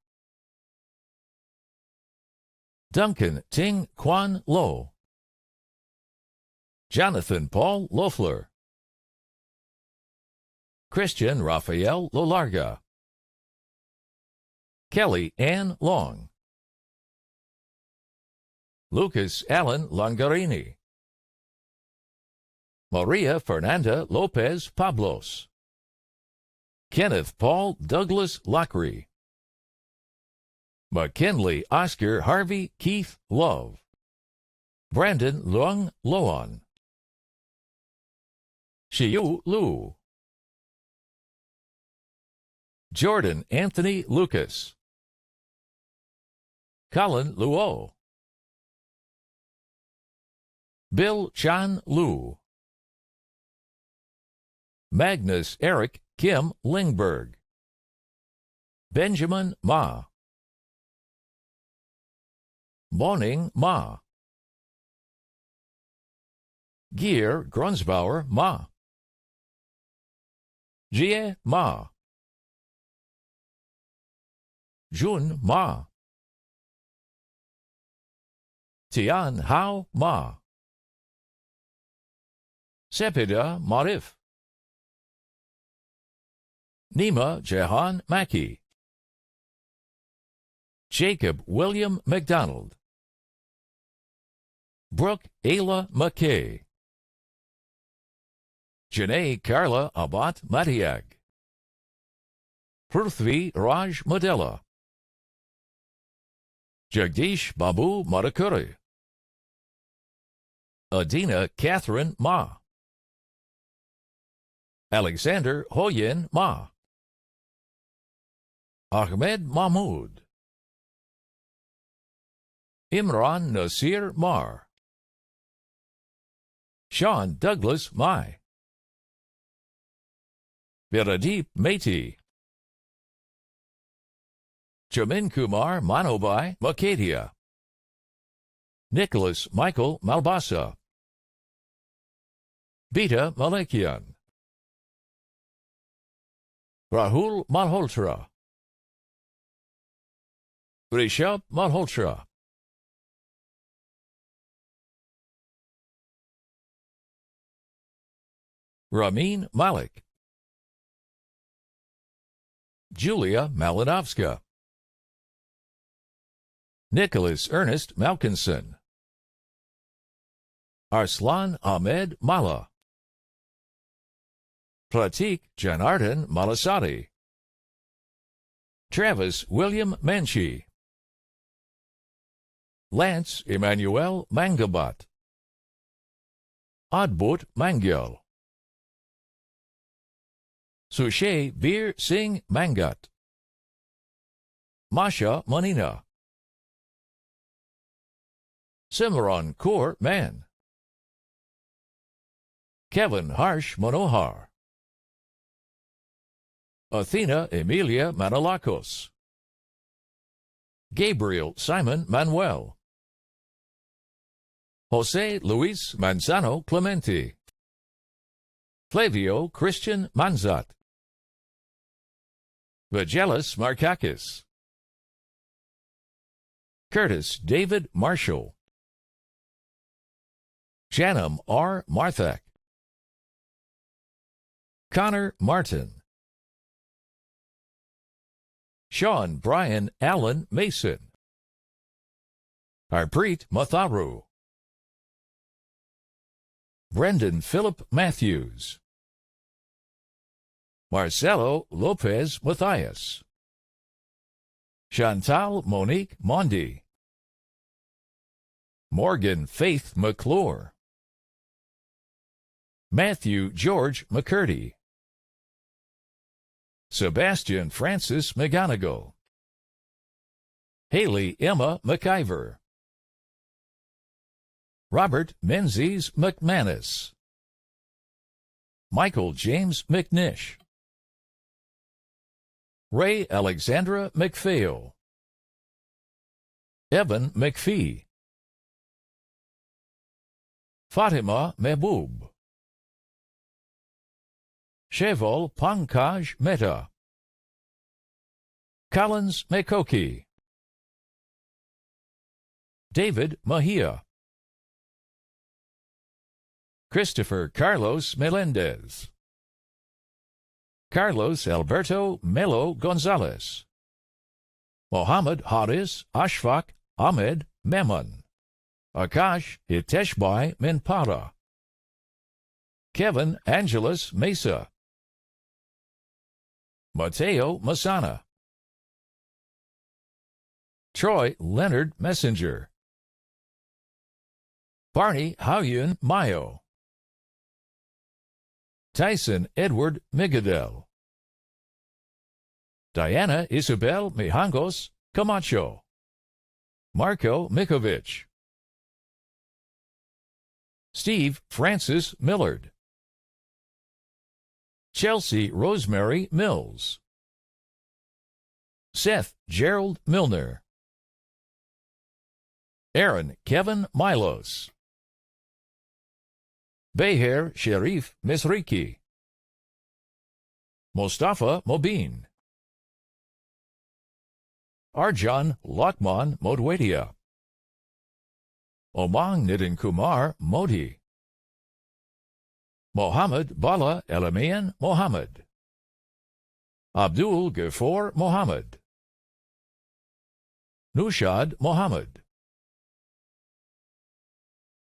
Speaker 11: Duncan Ting Quan Lo, Jonathan Paul Loeffler, Christian Raphael Lolarga, Kelly Ann Long, Lucas Allen Longarini, Maria Fernanda Lopez Pablos, Kenneth Paul Douglas Lockery, McKinley Oscar Harvey Keith Love, Brandon Luong Loan, Shiyu Lu, Jordan Anthony Lucas, Colin Luo, Bill Chan Lu, Magnus Eric Kim Lingberg, Benjamin Ma, Moning Ma, Gear Grunsbauer Ma, Jie Ma, Jun Ma, Tian Hao Ma, Sepida Marif, Nima Jehan Mackey, Jacob William McDonald, Brooke Ayla McKay, Janae Carla Abat Matiag, Prithvi Raj Madella, Jagdish Babu Madakuri, Adina Catherine Ma, Alexander Hoyin Ma, Ahmed Mahmoud, Imran Nasir Mar, Sean Douglas Mai, Viradeep Meti, Jamin Kumar Manobai Makadia, Nicholas Michael Malbasa, Beta Malekian, Rahul Malhotra, Rishabh Malhotra, Ramin Malik, Julia Malinowska, Nicholas Ernest Malkinson, Arslan Ahmed Mala, Pratik Janardhan Malasati, Travis William Manchi, Lance Emmanuel Mangabat, Adbut Mangyal, Sushay Bir Singh Mangat, Masha Manina, Simran Kaur Man, Kevin Harsh Manohar, Athena Emilia Manolakos, Gabriel Simon Manuel, Jose Luis Manzano Clemente, Flavio Christian Manzat, Vagelis Markakis, Curtis David Marshall, Janum R. Marthak, Connor Martin, Sean Brian Allen Mason, Harpreet Matharu, Brendan Philip Matthews, Marcelo Lopez Matthias, Chantal Monique Mondi, Morgan Faith McClure, Matthew George McCurdy, Sebastian Francis McGonigal, Haley Emma McIver, Robert Menzies McManus, Michael James McNish, Ray Alexandra McPhail, Evan McPhee, Fatima Mehboob, Sheval Pankaj Mehta, Collins Mekoki, David Mahia, Christopher Carlos Melendez, Carlos Alberto Melo Gonzalez, Mohammed Haris Ashfaq Ahmed Memon, Akash Hiteshbai Minpara, Kevin Angeles Mesa, Mateo Masana, Troy Leonard Messenger, Barney Haoyun Mayo, Tyson Edward Migadel, Diana Isabel Mijangos Camacho, Marco Mikovic, Steve Francis Millard, Chelsea Rosemary Mills, Seth Gerald Milner, Aaron Kevin Milos, Beher Sharif Misriki, Mustafa Mobin, Arjan Lakman Modwedia, Omang Nitin Kumar Modi, Mohammed Bala Elamian Mohammed, Abdul Ghaffar Mohammed, Nushad Mohammed,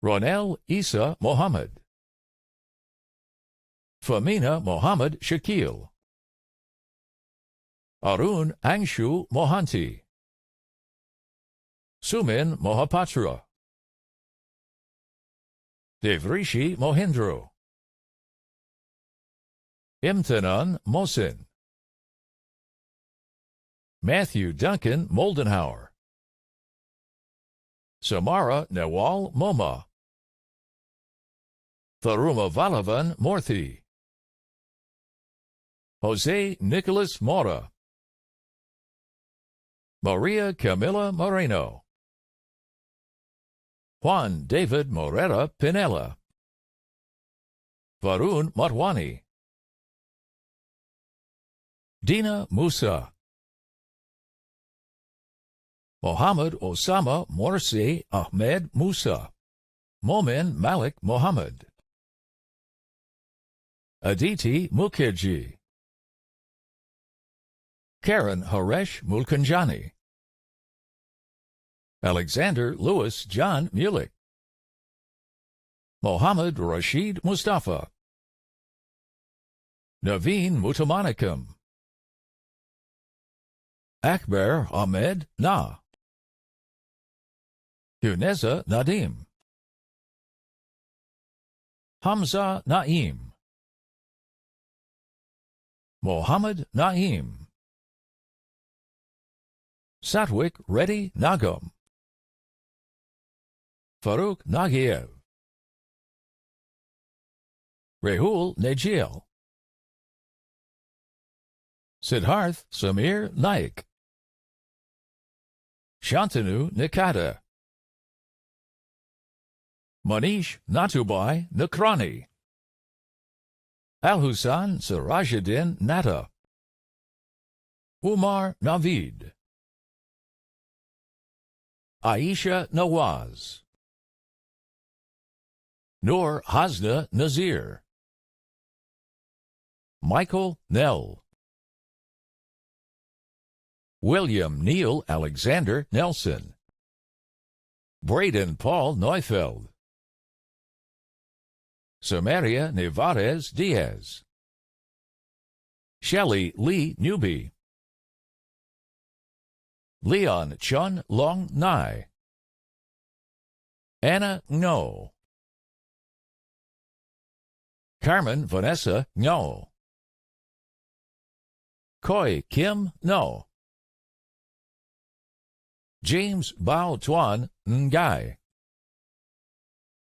Speaker 11: Ronel Isa Mohammed, Famina Mohammed Shakil, Arun Angshu Mohanty, Sumin Mohapatra, Devrishi Mohindro, Imtanan Mohsin, Matthew Duncan Moldenhauer, Samara Nawal Moma, Tharuma Valavan Morthy, Jose Nicholas Mora, Maria Camila Moreno, Juan David Morera Pinella, Varun Matwani, Dina Musa, Mohammed Osama Morsi Ahmed Musa, Momin Malik Mohammed, Aditi Mukherjee, Karen Haresh Mulkanjani, Alexander Louis John Mulick, Mohammed Rashid Mustafa, Naveen Mutamanikam, Akbar Ahmed Na, Huneza Nadim, Hamza Naim, Mohammed Naim, Satwik Reddy Nagam, Farouk Nagiev, Rahul Najil, Siddharth Samir Naik, Shantanu Nikata, Manish Natubai Nakrani, Al-Hussan Sirajuddin Natta, Umar Navid, Aisha Nawaz, Noor Hasna Nazir, Michael Nell, William Neil Alexander Nelson, Braden Paul Neufeld, Samaria Nevarez Diaz, Shelley Lee Newby, Leon Chun Long Nai, Anna Ngo, Carmen Vanessa Ngo, Koi Kim No, James Bao Tuan Ngai,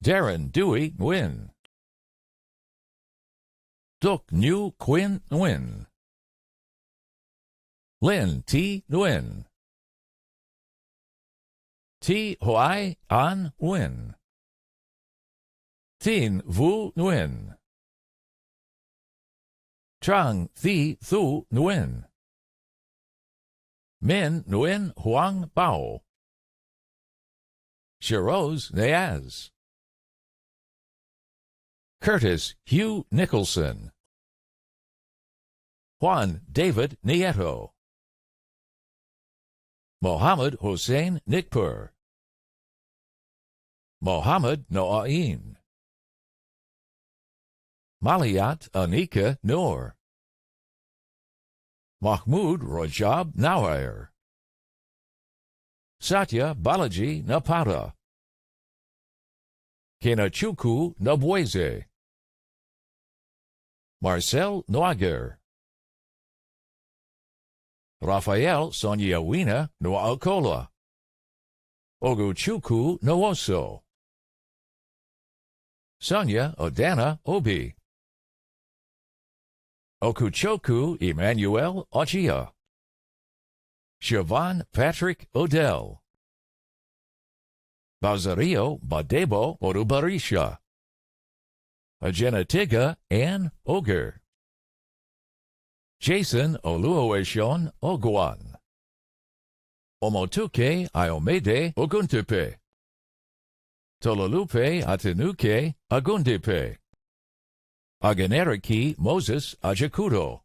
Speaker 11: Darren Dewey Nguyen, Duk New Quinn Nguyen, Lin T. Nguyen, T. Hoai An Nguyen, Tin Vu Nguyen, Trang Thi Thu Nguyen, Min Nguyen Huang Bao, Shiroz Nayaz, Curtis Hugh Nicholson, Juan David Nieto, Mohammed Hossein Nikpur, Mohammed Noain, Maliat Anika Noor, Mahmoud Rajab Nawair, Satya Balaji Napata, Kenachuku Nabweze, Marcel Noager, Rafael Sonyawina Noakola, Oguchuku Nooso, Sonia Odana Obi, Okuchoku Emmanuel Ochia, Siobhan Patrick Odell, Bazario Badebo Orubarisha, Ajenatiga Ann Oger, Jason Oluoeshon Ogwan, Omotuke Iomede Oguntepe, Tololupe Atenuke Agundepe, Ageneriki Moses Ajakudo,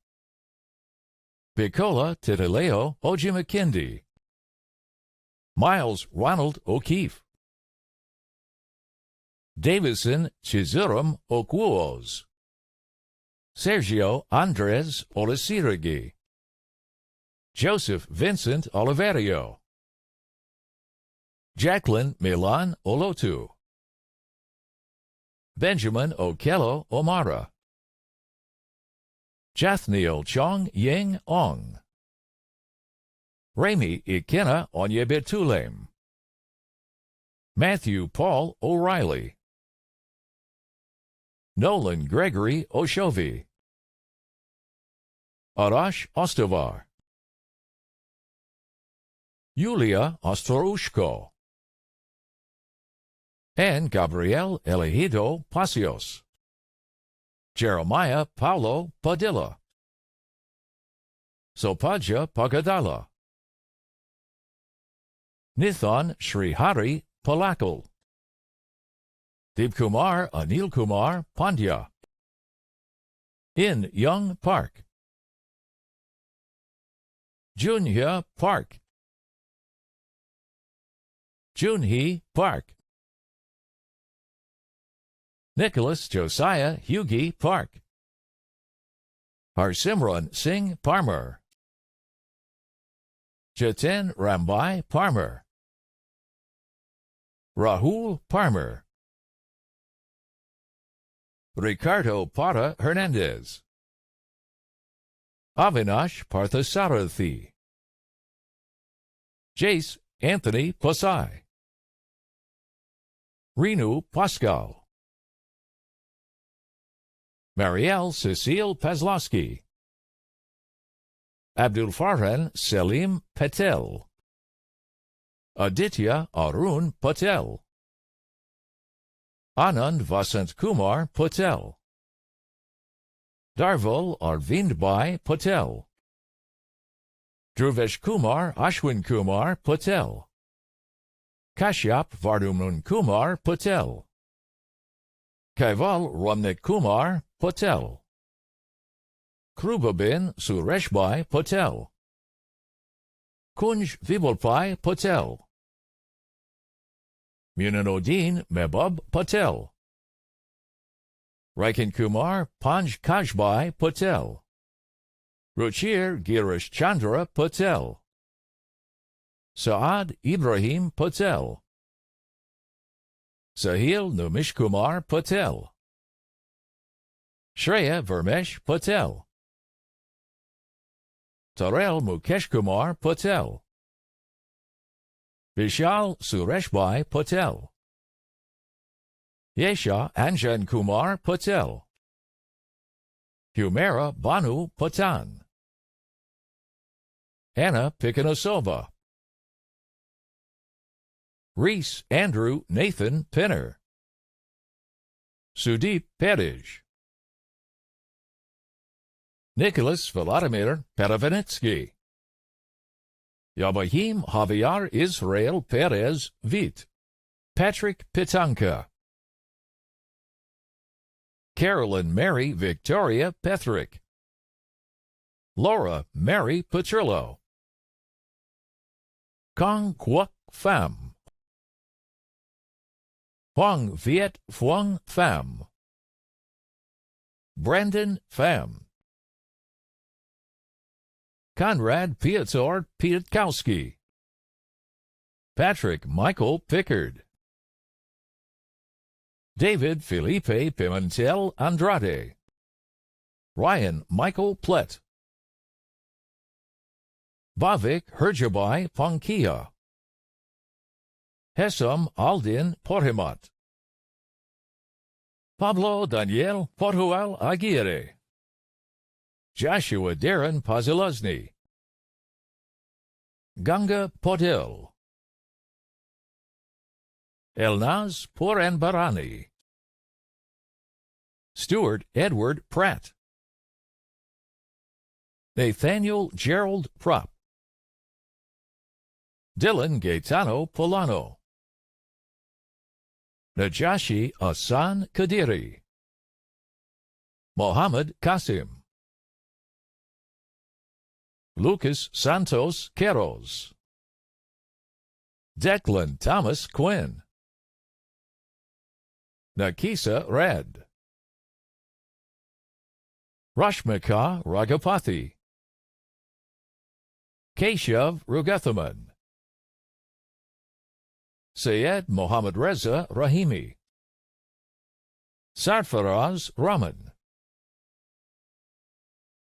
Speaker 11: Picola Titileo Ojimakindi, Miles Ronald O'Keefe, Davison Chizurum Okwuos, Sergio Andres Olisirigi, Joseph Vincent Oliverio, Jacqueline Milan Olotu, Benjamin Okello Omara, Jathniel Chong Ying Ong, Remy Ikena Onyebetulem, Matthew Paul O'Reilly, Nolan Gregory Oshovi, Arash Ostovar, Yulia Ostorushko, and Gabriel Elegido Pasios, Jeremiah Paulo Padilla, Sopaja Pagadala, Nithan Srihari Palakal, Deepkumar Anil Kumar Pandya, In Young Park, Junhya Park, Junhee Park, Nicholas Josiah Hughie Park, Harsimran Singh Parmar, Jatin Rambai Parmar, Rahul Parmar, Ricardo Para Hernandez, Avinash Parthasarathi, Jace Anthony Pasai, Renu Pascal, Marielle Cecile Pazlowski, Abdul Farhan Selim Patel, Aditya Arun Patel, Anand Vasant Kumar Patel, Darval Arvind Bhai Patel, Dhruvesh Kumar Ashwin Kumar Patel, Kashyap Varduman Kumar Patel, Kaival Ramnik Kumar Patel, Krubabin Sureshbhai Patel, Kunj Vibulpai Patel, Munanuddin Mehbub Patel, Raikin Kumar Panj Kajbhai Patel, Ruchir Girish Chandra Patel, Saad Ibrahim Patel, Sahil Numish Kumar Patel, Shreya Vermesh Patel, Tarel Mukesh Kumar Patel, Vishal Sureshbhai Patel, Yesha Anjan Kumar Patel, Humera Banu Patan, Anna Pikanosova, Reese Andrew Nathan Pinner, Sudeep Pedij, Nicholas Vladimir Perevanitsky, Yabahim Javier Israel Perez Vit, Patrick Pitanka, Carolyn Mary Victoria Pethrick, Laura Mary Petrillo, Kong Kwok Pham, Huang Viet Phuong Pham, Brandon Pham, Conrad Piotr Pietkowski, Patrick Michael Pickard, David Felipe Pimentel Andrade, Ryan Michael Plett, Bavik Herjabai Ponkia, Hesam Aldin Porhimat, Pablo Daniel Portual Aguirre, Joshua Darren Pozilozny, Ganga Podil, Elnaz Poranbarani, Stuart Edward Pratt, Nathaniel Gerald Propp, Dylan Gaetano Polano, Najashi Hassan Kadiri, Mohammed Qasim, Lucas Santos Queiroz, Declan Thomas Quinn, Nakisa Rad, Rashmika Ragapathy, Keshav Rugathaman, Syed Mohammad Reza Rahimi, Sarfaraz Rahman,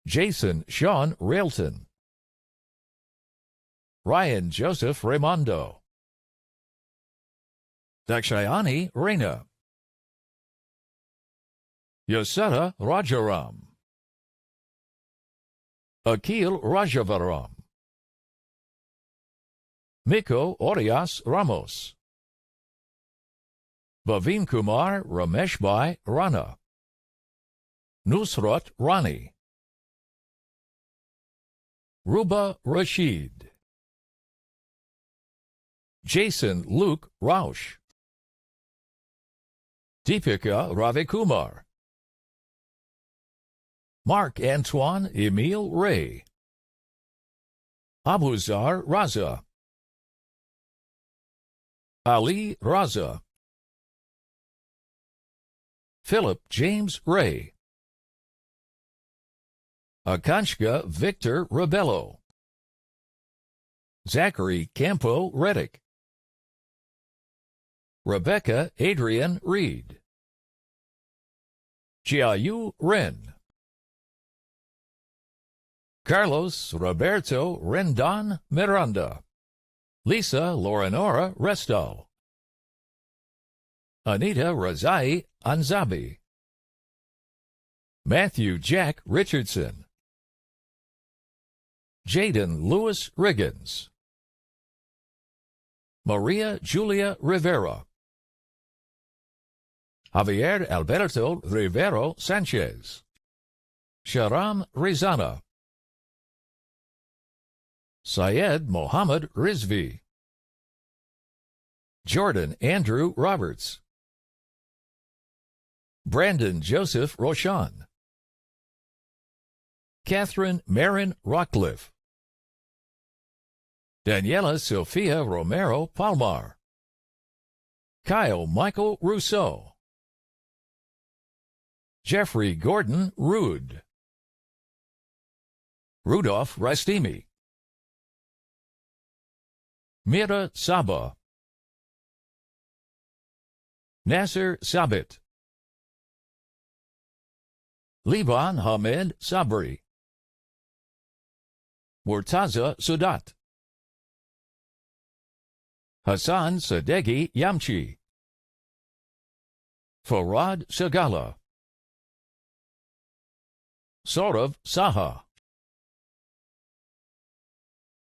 Speaker 11: Jason Sean Railton, Ryan Joseph Raimondo, Dakshayani Reina, Yosetta Rajaram, Akil Rajavaram, Miko Orias Ramos, Bhavin Kumar Rameshbhai Rana, Nusrat Rani, Ruba Rashid, Jason Luke Rausch, Deepika Ravikumar, Mark Antoine Emile Ray, Abuzar Raza, Ali Raza, Philip James Ray, Akanshka Victor Rebello, Zachary Campo Reddick, Rebecca Adrian Reed, Jiayu Ren, Carlos Roberto Rendon Miranda, Lisa Lorenora Restal, Anita Razai Anzabi, Matthew Jack Richardson, Jaden Lewis Riggins, Maria Julia Rivera, Javier Alberto Rivero Sanchez, Sharam Rizana, Syed Mohammed Rizvi, Jordan Andrew Roberts, Brandon Joseph Roshan, Catherine Marin Rockcliffe, Daniela Sofia Romero Palmar, Kyle Michael Rousseau, Jeffrey Gordon Rude, Rudolph Rastimi, Mira Saba, Nasser Sabit, Liban Hamed Sabri, Murtaza Sudat, Hassan Sadeghi Yamchi, Farad Sagala, Saurav Saha,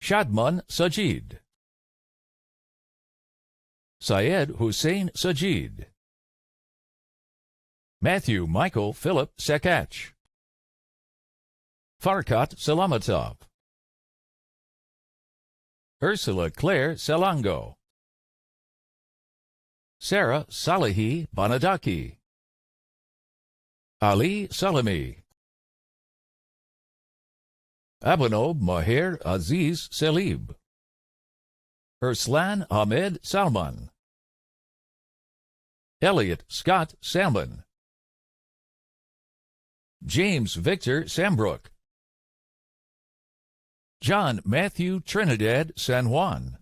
Speaker 11: Shadman Sajid, Syed Hussein Sajid, Matthew Michael Philip Sekach, Farkat Salamatov, Ursula Claire Selango, Sarah Salehi Banadaki, Ali Salami, Abanob Maher Aziz Selib, Urslan Ahmed Salman, Elliot Scott Salmon, James Victor Sambrook, John Matthew Trinidad San Juan,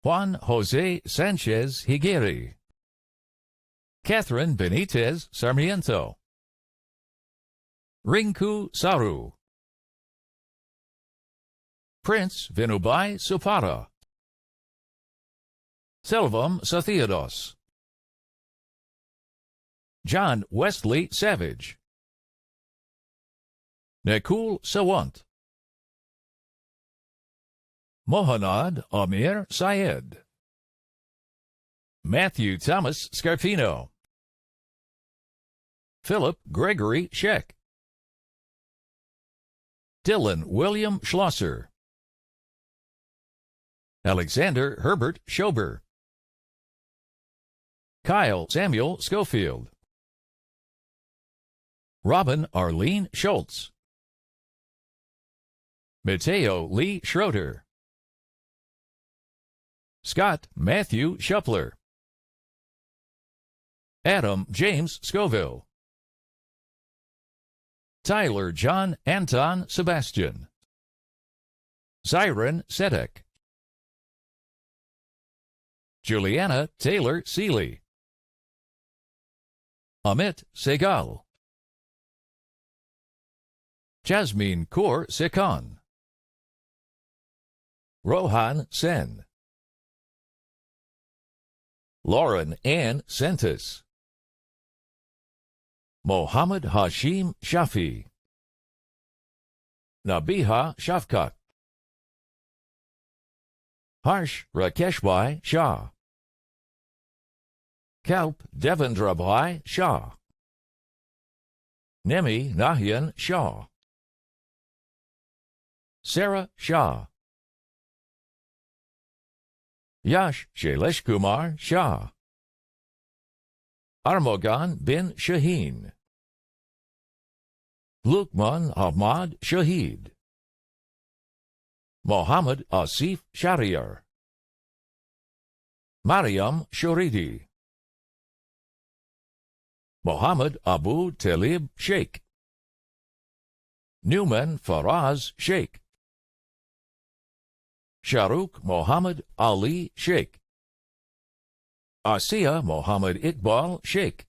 Speaker 11: Juan Jose Sanchez Higueri, Catherine Benitez Sarmiento, Rinku Saru, Prince Vinubai Supara, Selvam Sathiados, John Wesley Savage, Nekul Sawant, Mohanad Amir Syed, Matthew Thomas Scarpino, Philip Gregory Scheck, Dylan William Schlosser, Alexander Herbert Schober, Kyle Samuel Schofield, Robin Arlene Schultz, Mateo Lee Schroeder, Scott Matthew Shuppler, Adam James Scoville, Tyler John Anton Sebastian, Zyron Sedek, Juliana Taylor Seeley, Amit Segal, Jasmine Kaur Sekhan, Rohan Sen, Lauren Ann Sentis, Mohammed Hashim Shafi, Nabiha Shafkat, Harsh Rakeshbhai Shah, Kalp Devendrabhai Shah, Nemi Nahyan Shah, Sarah Shah, Yash Shailesh Kumar Shah, Armogan bin Shaheen, Lukman Ahmad Shahid, Mohammed Asif Shariar, Mariam Shuridi, Mohammed Abu Talib Sheikh, Newman Faraz Sheikh, Shahrukh Mohammed Ali Sheikh, Asiya Mohammed Iqbal Sheikh,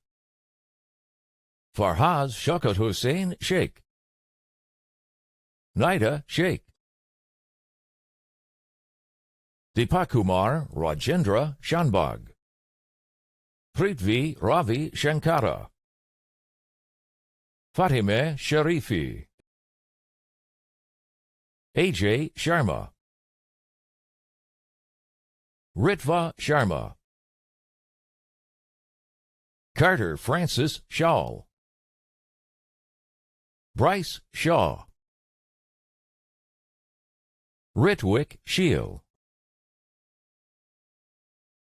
Speaker 11: Farhaz Shaukat Hussain Sheikh, Naida Sheikh, Deepakumar Rajendra Shanbag, Prithvi Ravi Shankara, Fatime Sharifi, AJ Sharma, Ritva Sharma, Carter Francis Shaw, Bryce Shaw, Ritwik Sheel,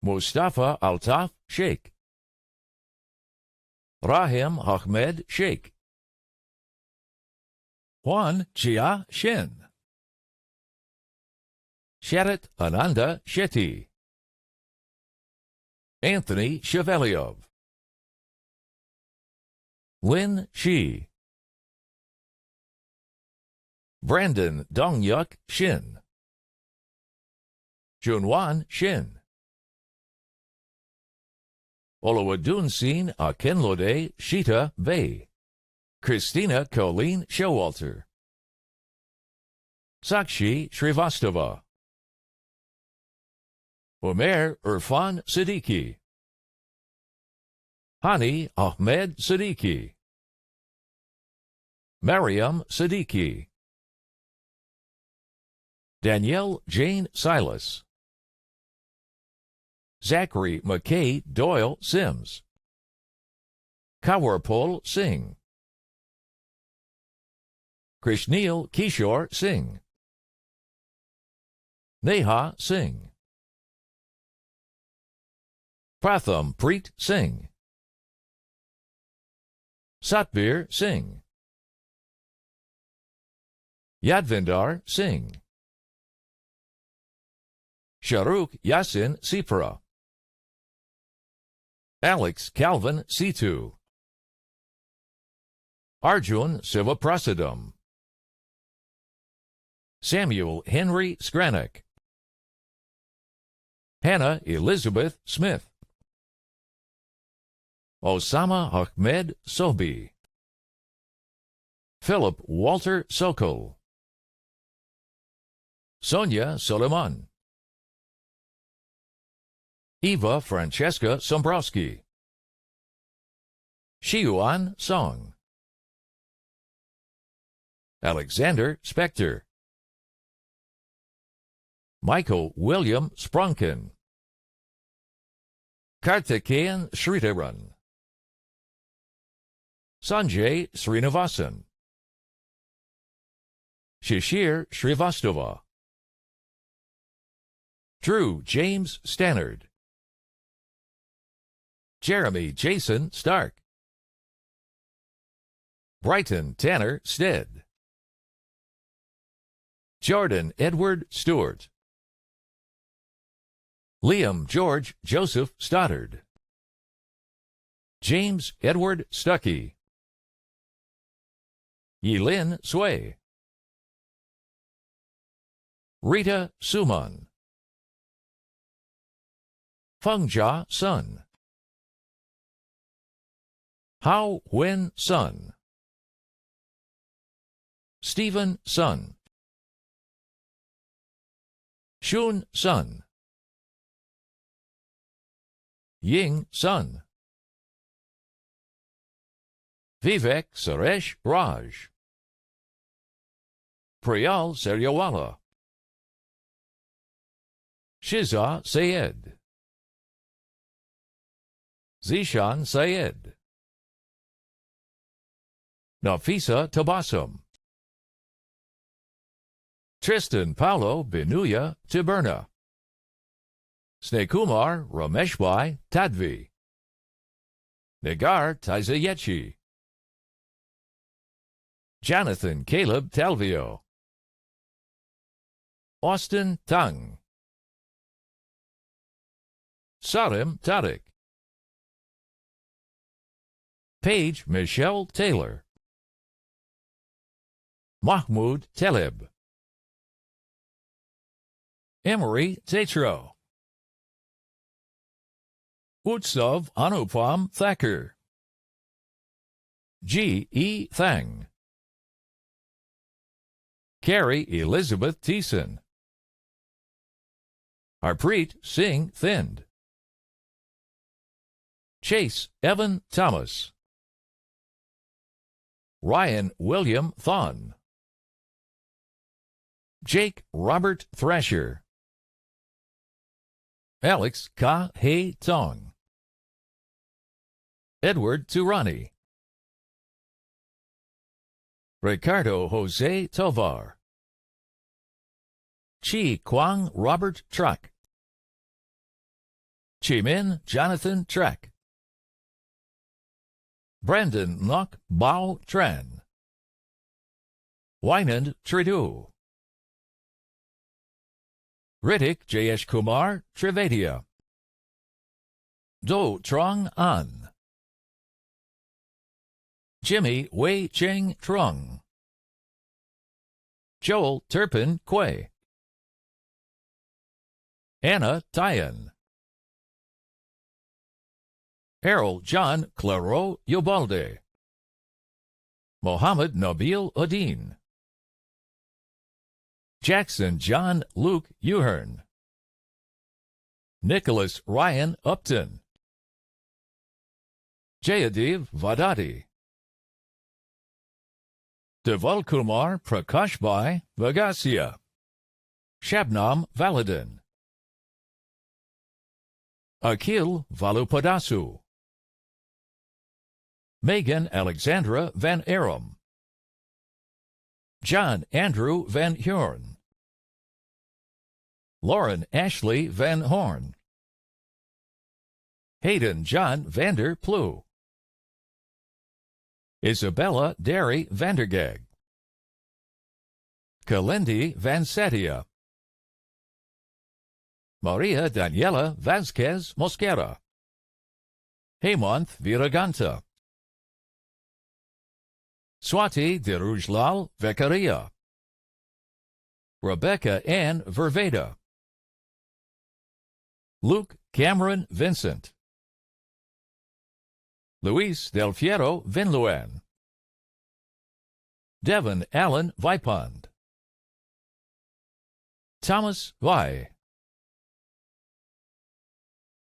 Speaker 11: Mustafa Altaf Sheikh, Rahim Ahmed Sheikh, Juan Chia Shin, Sharat Ananda Shetty, Anthony Shevelyov, Lin Shi, Brandon Dongyuk Shin, Junwan Shin, Oluwadunsin Akinlode Shita Bay, Christina Colleen Showalter, Sakshi Srivastava, Umair Irfan Siddiqui, Hani Ahmed Siddiqui, Mariam Siddiqui, Danielle Jane Silas, Zachary McKay Doyle Sims, Kawarpol Singh, Krishneel Kishore Singh, Neha Singh, Pratham Preet Singh, Satbir Singh, Yadvindar Singh, Sharuk Yasin Sipra, Alex Calvin Situ, Arjun Sivaprasadam, Samuel Henry Skranek, Hannah Elizabeth Smith, Osama Ahmed Sobi, Philip Walter Sokol, Sonia Soleiman, Eva Francesca Sombrowski, Xiuan Song, Alexander Spector, Michael William Sprunken, Kartikeyan Sritaran, Sanjay Srinivasan, Shishir Srivastava, Drew James Stannard, Jeremy Jason Stark, Brighton Tanner Stead, Jordan Edward Stewart, Liam George Joseph Stoddard, James Edward Stuckey, Yilin Sway, Rita Suman, Fengjia Sun, Hao Wen Sun, Stephen Sun, Shun Sun, Ying Sun, Vivek Suresh Raj, Priyal Seryawala, Shiza Sayed, Zishan Sayed, Nafisa Tabassum, Tristan Paulo Binuya Tiberna, Snekumar Rameshbhai Tadvi, Nigar Taizayechi, Jonathan Caleb Talvio, Austin Tang, Sarim Tariq, Paige Michelle Taylor, Mahmoud Taleb, Emery Tetro, Utsav Anupam Thakur, G. E. Thang, Carrie Elizabeth Thiessen, Harpreet Singh Thind, Chase Evan Thomas, Ryan William Thon. Jake Robert Thrasher. Alex Ka Hei Tong. Edward Turani. Ricardo Jose Tovar. Chi Kwang Robert Truck. Chimin Jonathan Trek. Brandon Nok Bao Tran. Wynand Tridu. Ritik Jayesh Kumar Trivadia. Do Trong An. Jimmy Wei Cheng Trung. Joel Turpin Quay. Anna Tyan. Errol John Claro Yobalde. Mohammed Nabil Udin. Jackson John Luke Uhern. Nicholas Ryan Upton. Jayadev Vadati. Deval Kumar Prakashbhai Vagasia. Shabnam Valadin. Akhil Valupadasu. Megan Alexandra Van Arum. John Andrew Van Horn. Lauren Ashley Van Horn. Hayden John Vander Ploe. Isabella Derry Vandergag. Kalindi Van Setia. Maria Daniela Vasquez Mosquera. Hemant Viraganta. Swati Dirujlal Vekaria. Rebecca Ann Verveda. Luke Cameron Vincent. Luis Del Fiero Vinluan. Devon Allen Vipond. Thomas Vai.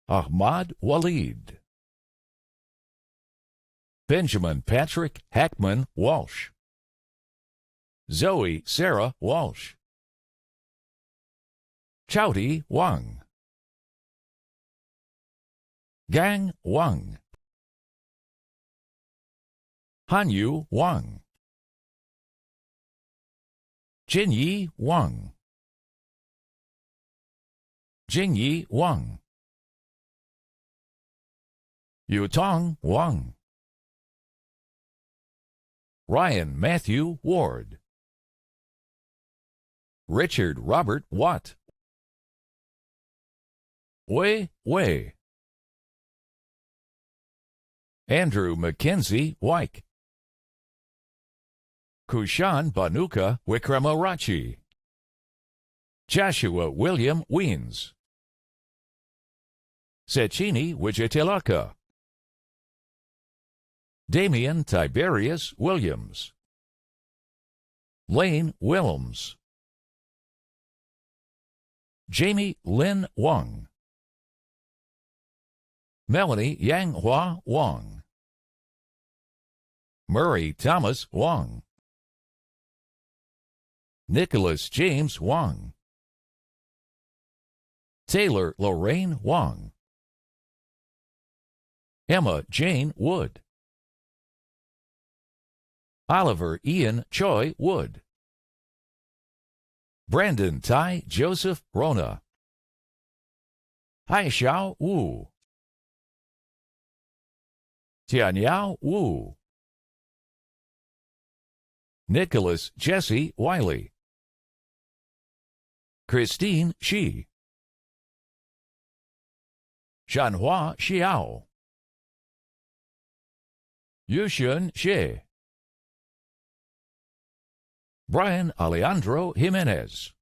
Speaker 11: Ahmad Walid. Benjamin Patrick Hackman Walsh. Zoe Sarah Walsh. Chowdy Wang. Gang Wang. Hanyu Wang. Jinyi Wang. Jingyi Wang. Yutong Wang. Ryan Matthew Ward. Richard Robert Watt. Wei Wei. Andrew Mackenzie Wyke. Kushan Banuka Wikramarachi. Joshua William Weens. Sechini Wijitilaka. Damian Tiberius Williams. Lane Willems. Jamie Lin Wang. Melanie Yanghua Wang. Murray Thomas Wang. Nicholas James Wang. Taylor Lorraine Wang. Emma Jane Wood. Oliver Ian Choi Wood. Brandon Tai Joseph Rona. Haixiao Wu. Tianyao Wu. Nicholas Jesse Wiley. Christine Shi. Shanhua Xiao. Yushun Xie. Brian Alejandro Jimenez.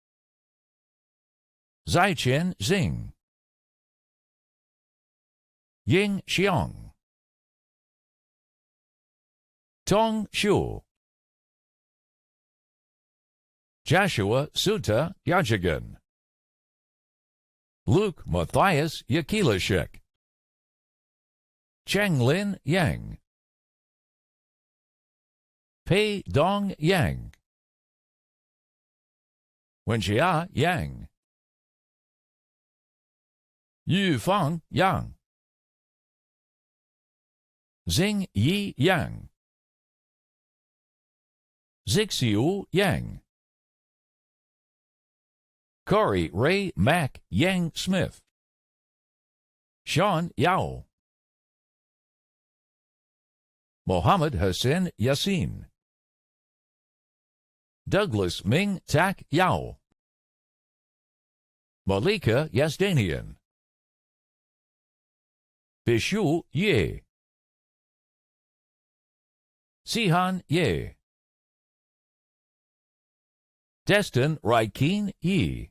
Speaker 11: Zaichen Xing. Ying Xiong. Tong Shu. Joshua Suta Yajagan. Luke Matthias Yakilashek. Changlin Yang. Pei Dong Yang, Wenjia Yang, Yufang Yang, Xing Yi Yang, Zixiu Yang, Corey Ray Mack Yang Smith, Sean Yao, Mohammed Hussein Yassin, Douglas Ming Tak Yao, Malika Yazdanian, Bishu Ye, Sihan Ye, Destin Raikeen Yi,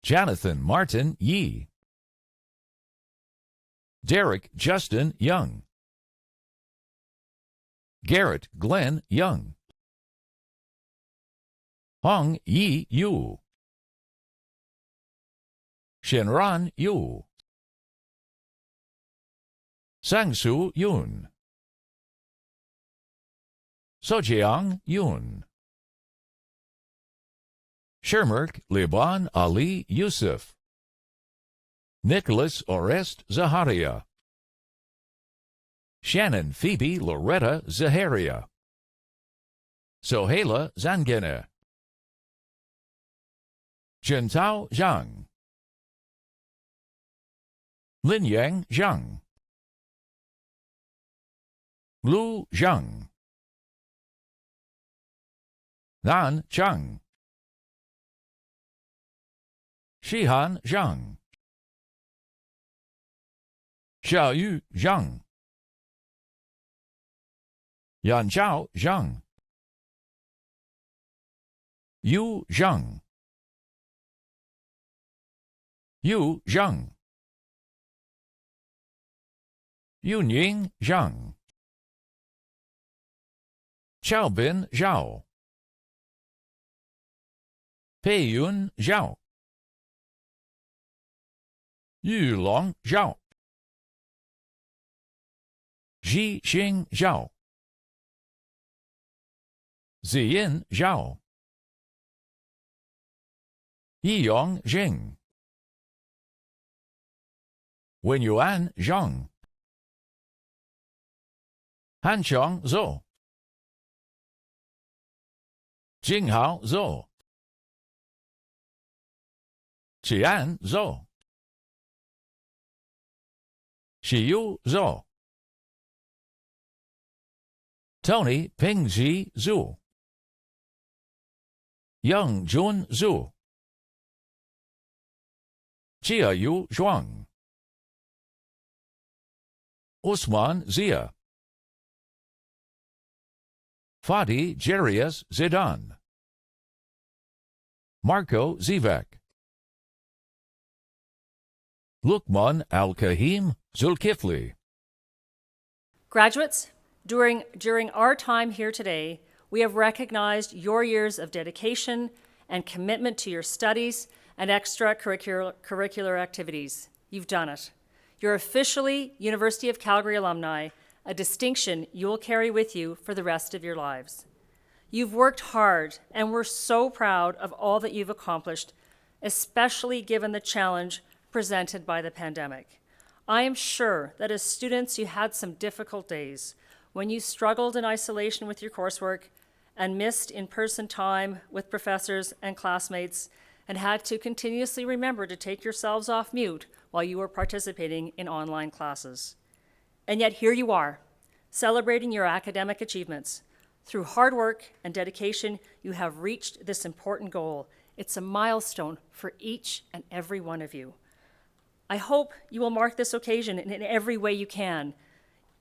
Speaker 11: Jonathan Martin Yi, Derek Justin Young, Garrett Glenn Young, Hong Yi Yu, Shinran Yu, Sangsu Yun, Sojiang Yun, Shermerk Liban Ali Yusuf, Nicholas Orest Zaharia, Shannon Phoebe Loretta Zaharia, Sohaila Zangene, Jintao Zhang, Linyang Zhang, Lu Zhang, Nan Chang, Shihan Zhang, Xiaoyu Zhang, Yanzhao Zhang, Yu Zhang, Yu Zhang, Yunying Zhang, Xiaobin Zhao, Peiyun Zhao, Yulong Zhao, Zhixing Zhao, Ziyin Zhao, Yiyong Jing, Wenyuan Zhang, Hanqiang Zhou, Jinghao Zhou, Qian Zhou, Xiyu Zhou, Tony Pingji Zhu, Yang Jun Zhu, Jiayu Zhuang, Usman Zia, Fadi Jarius Zidan, Marco Zivek, Lukman Al-Kahim Zulkifli.
Speaker 1: Graduates, during our time here today, we have recognized your years of dedication and commitment to your studies and extracurricular activities. You've done it. You're officially University of Calgary alumni, a distinction you will carry with you for the rest of your lives. You've worked hard, and we're so proud of all that you've accomplished, especially given the challenge presented by the pandemic. I am sure that as students, you had some difficult days when you struggled in isolation with your coursework and missed in-person time with professors and classmates and had to continuously remember to take yourselves off mute while you were participating in online classes. And yet here you are, celebrating your academic achievements. Through hard work and dedication, you have reached this important goal. It's a milestone for each and every one of you. I hope you will mark this occasion in every way you can.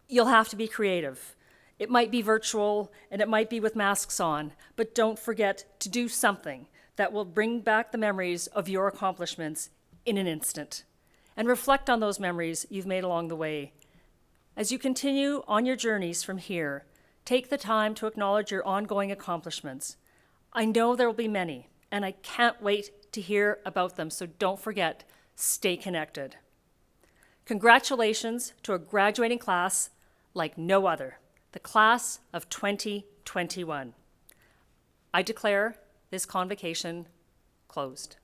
Speaker 1: You'll have to be creative. It might be virtual and it might be with masks on, but don't forget to do something that will bring back the memories of your accomplishments in an instant. And reflect on those memories you've made along the way. As you continue on your journeys from here, take the time to acknowledge your ongoing accomplishments. I know there will be many, and I can't wait to hear about them, so don't forget, stay connected. Congratulations to a graduating class like no other. the class of 2021. I declare this convocation closed.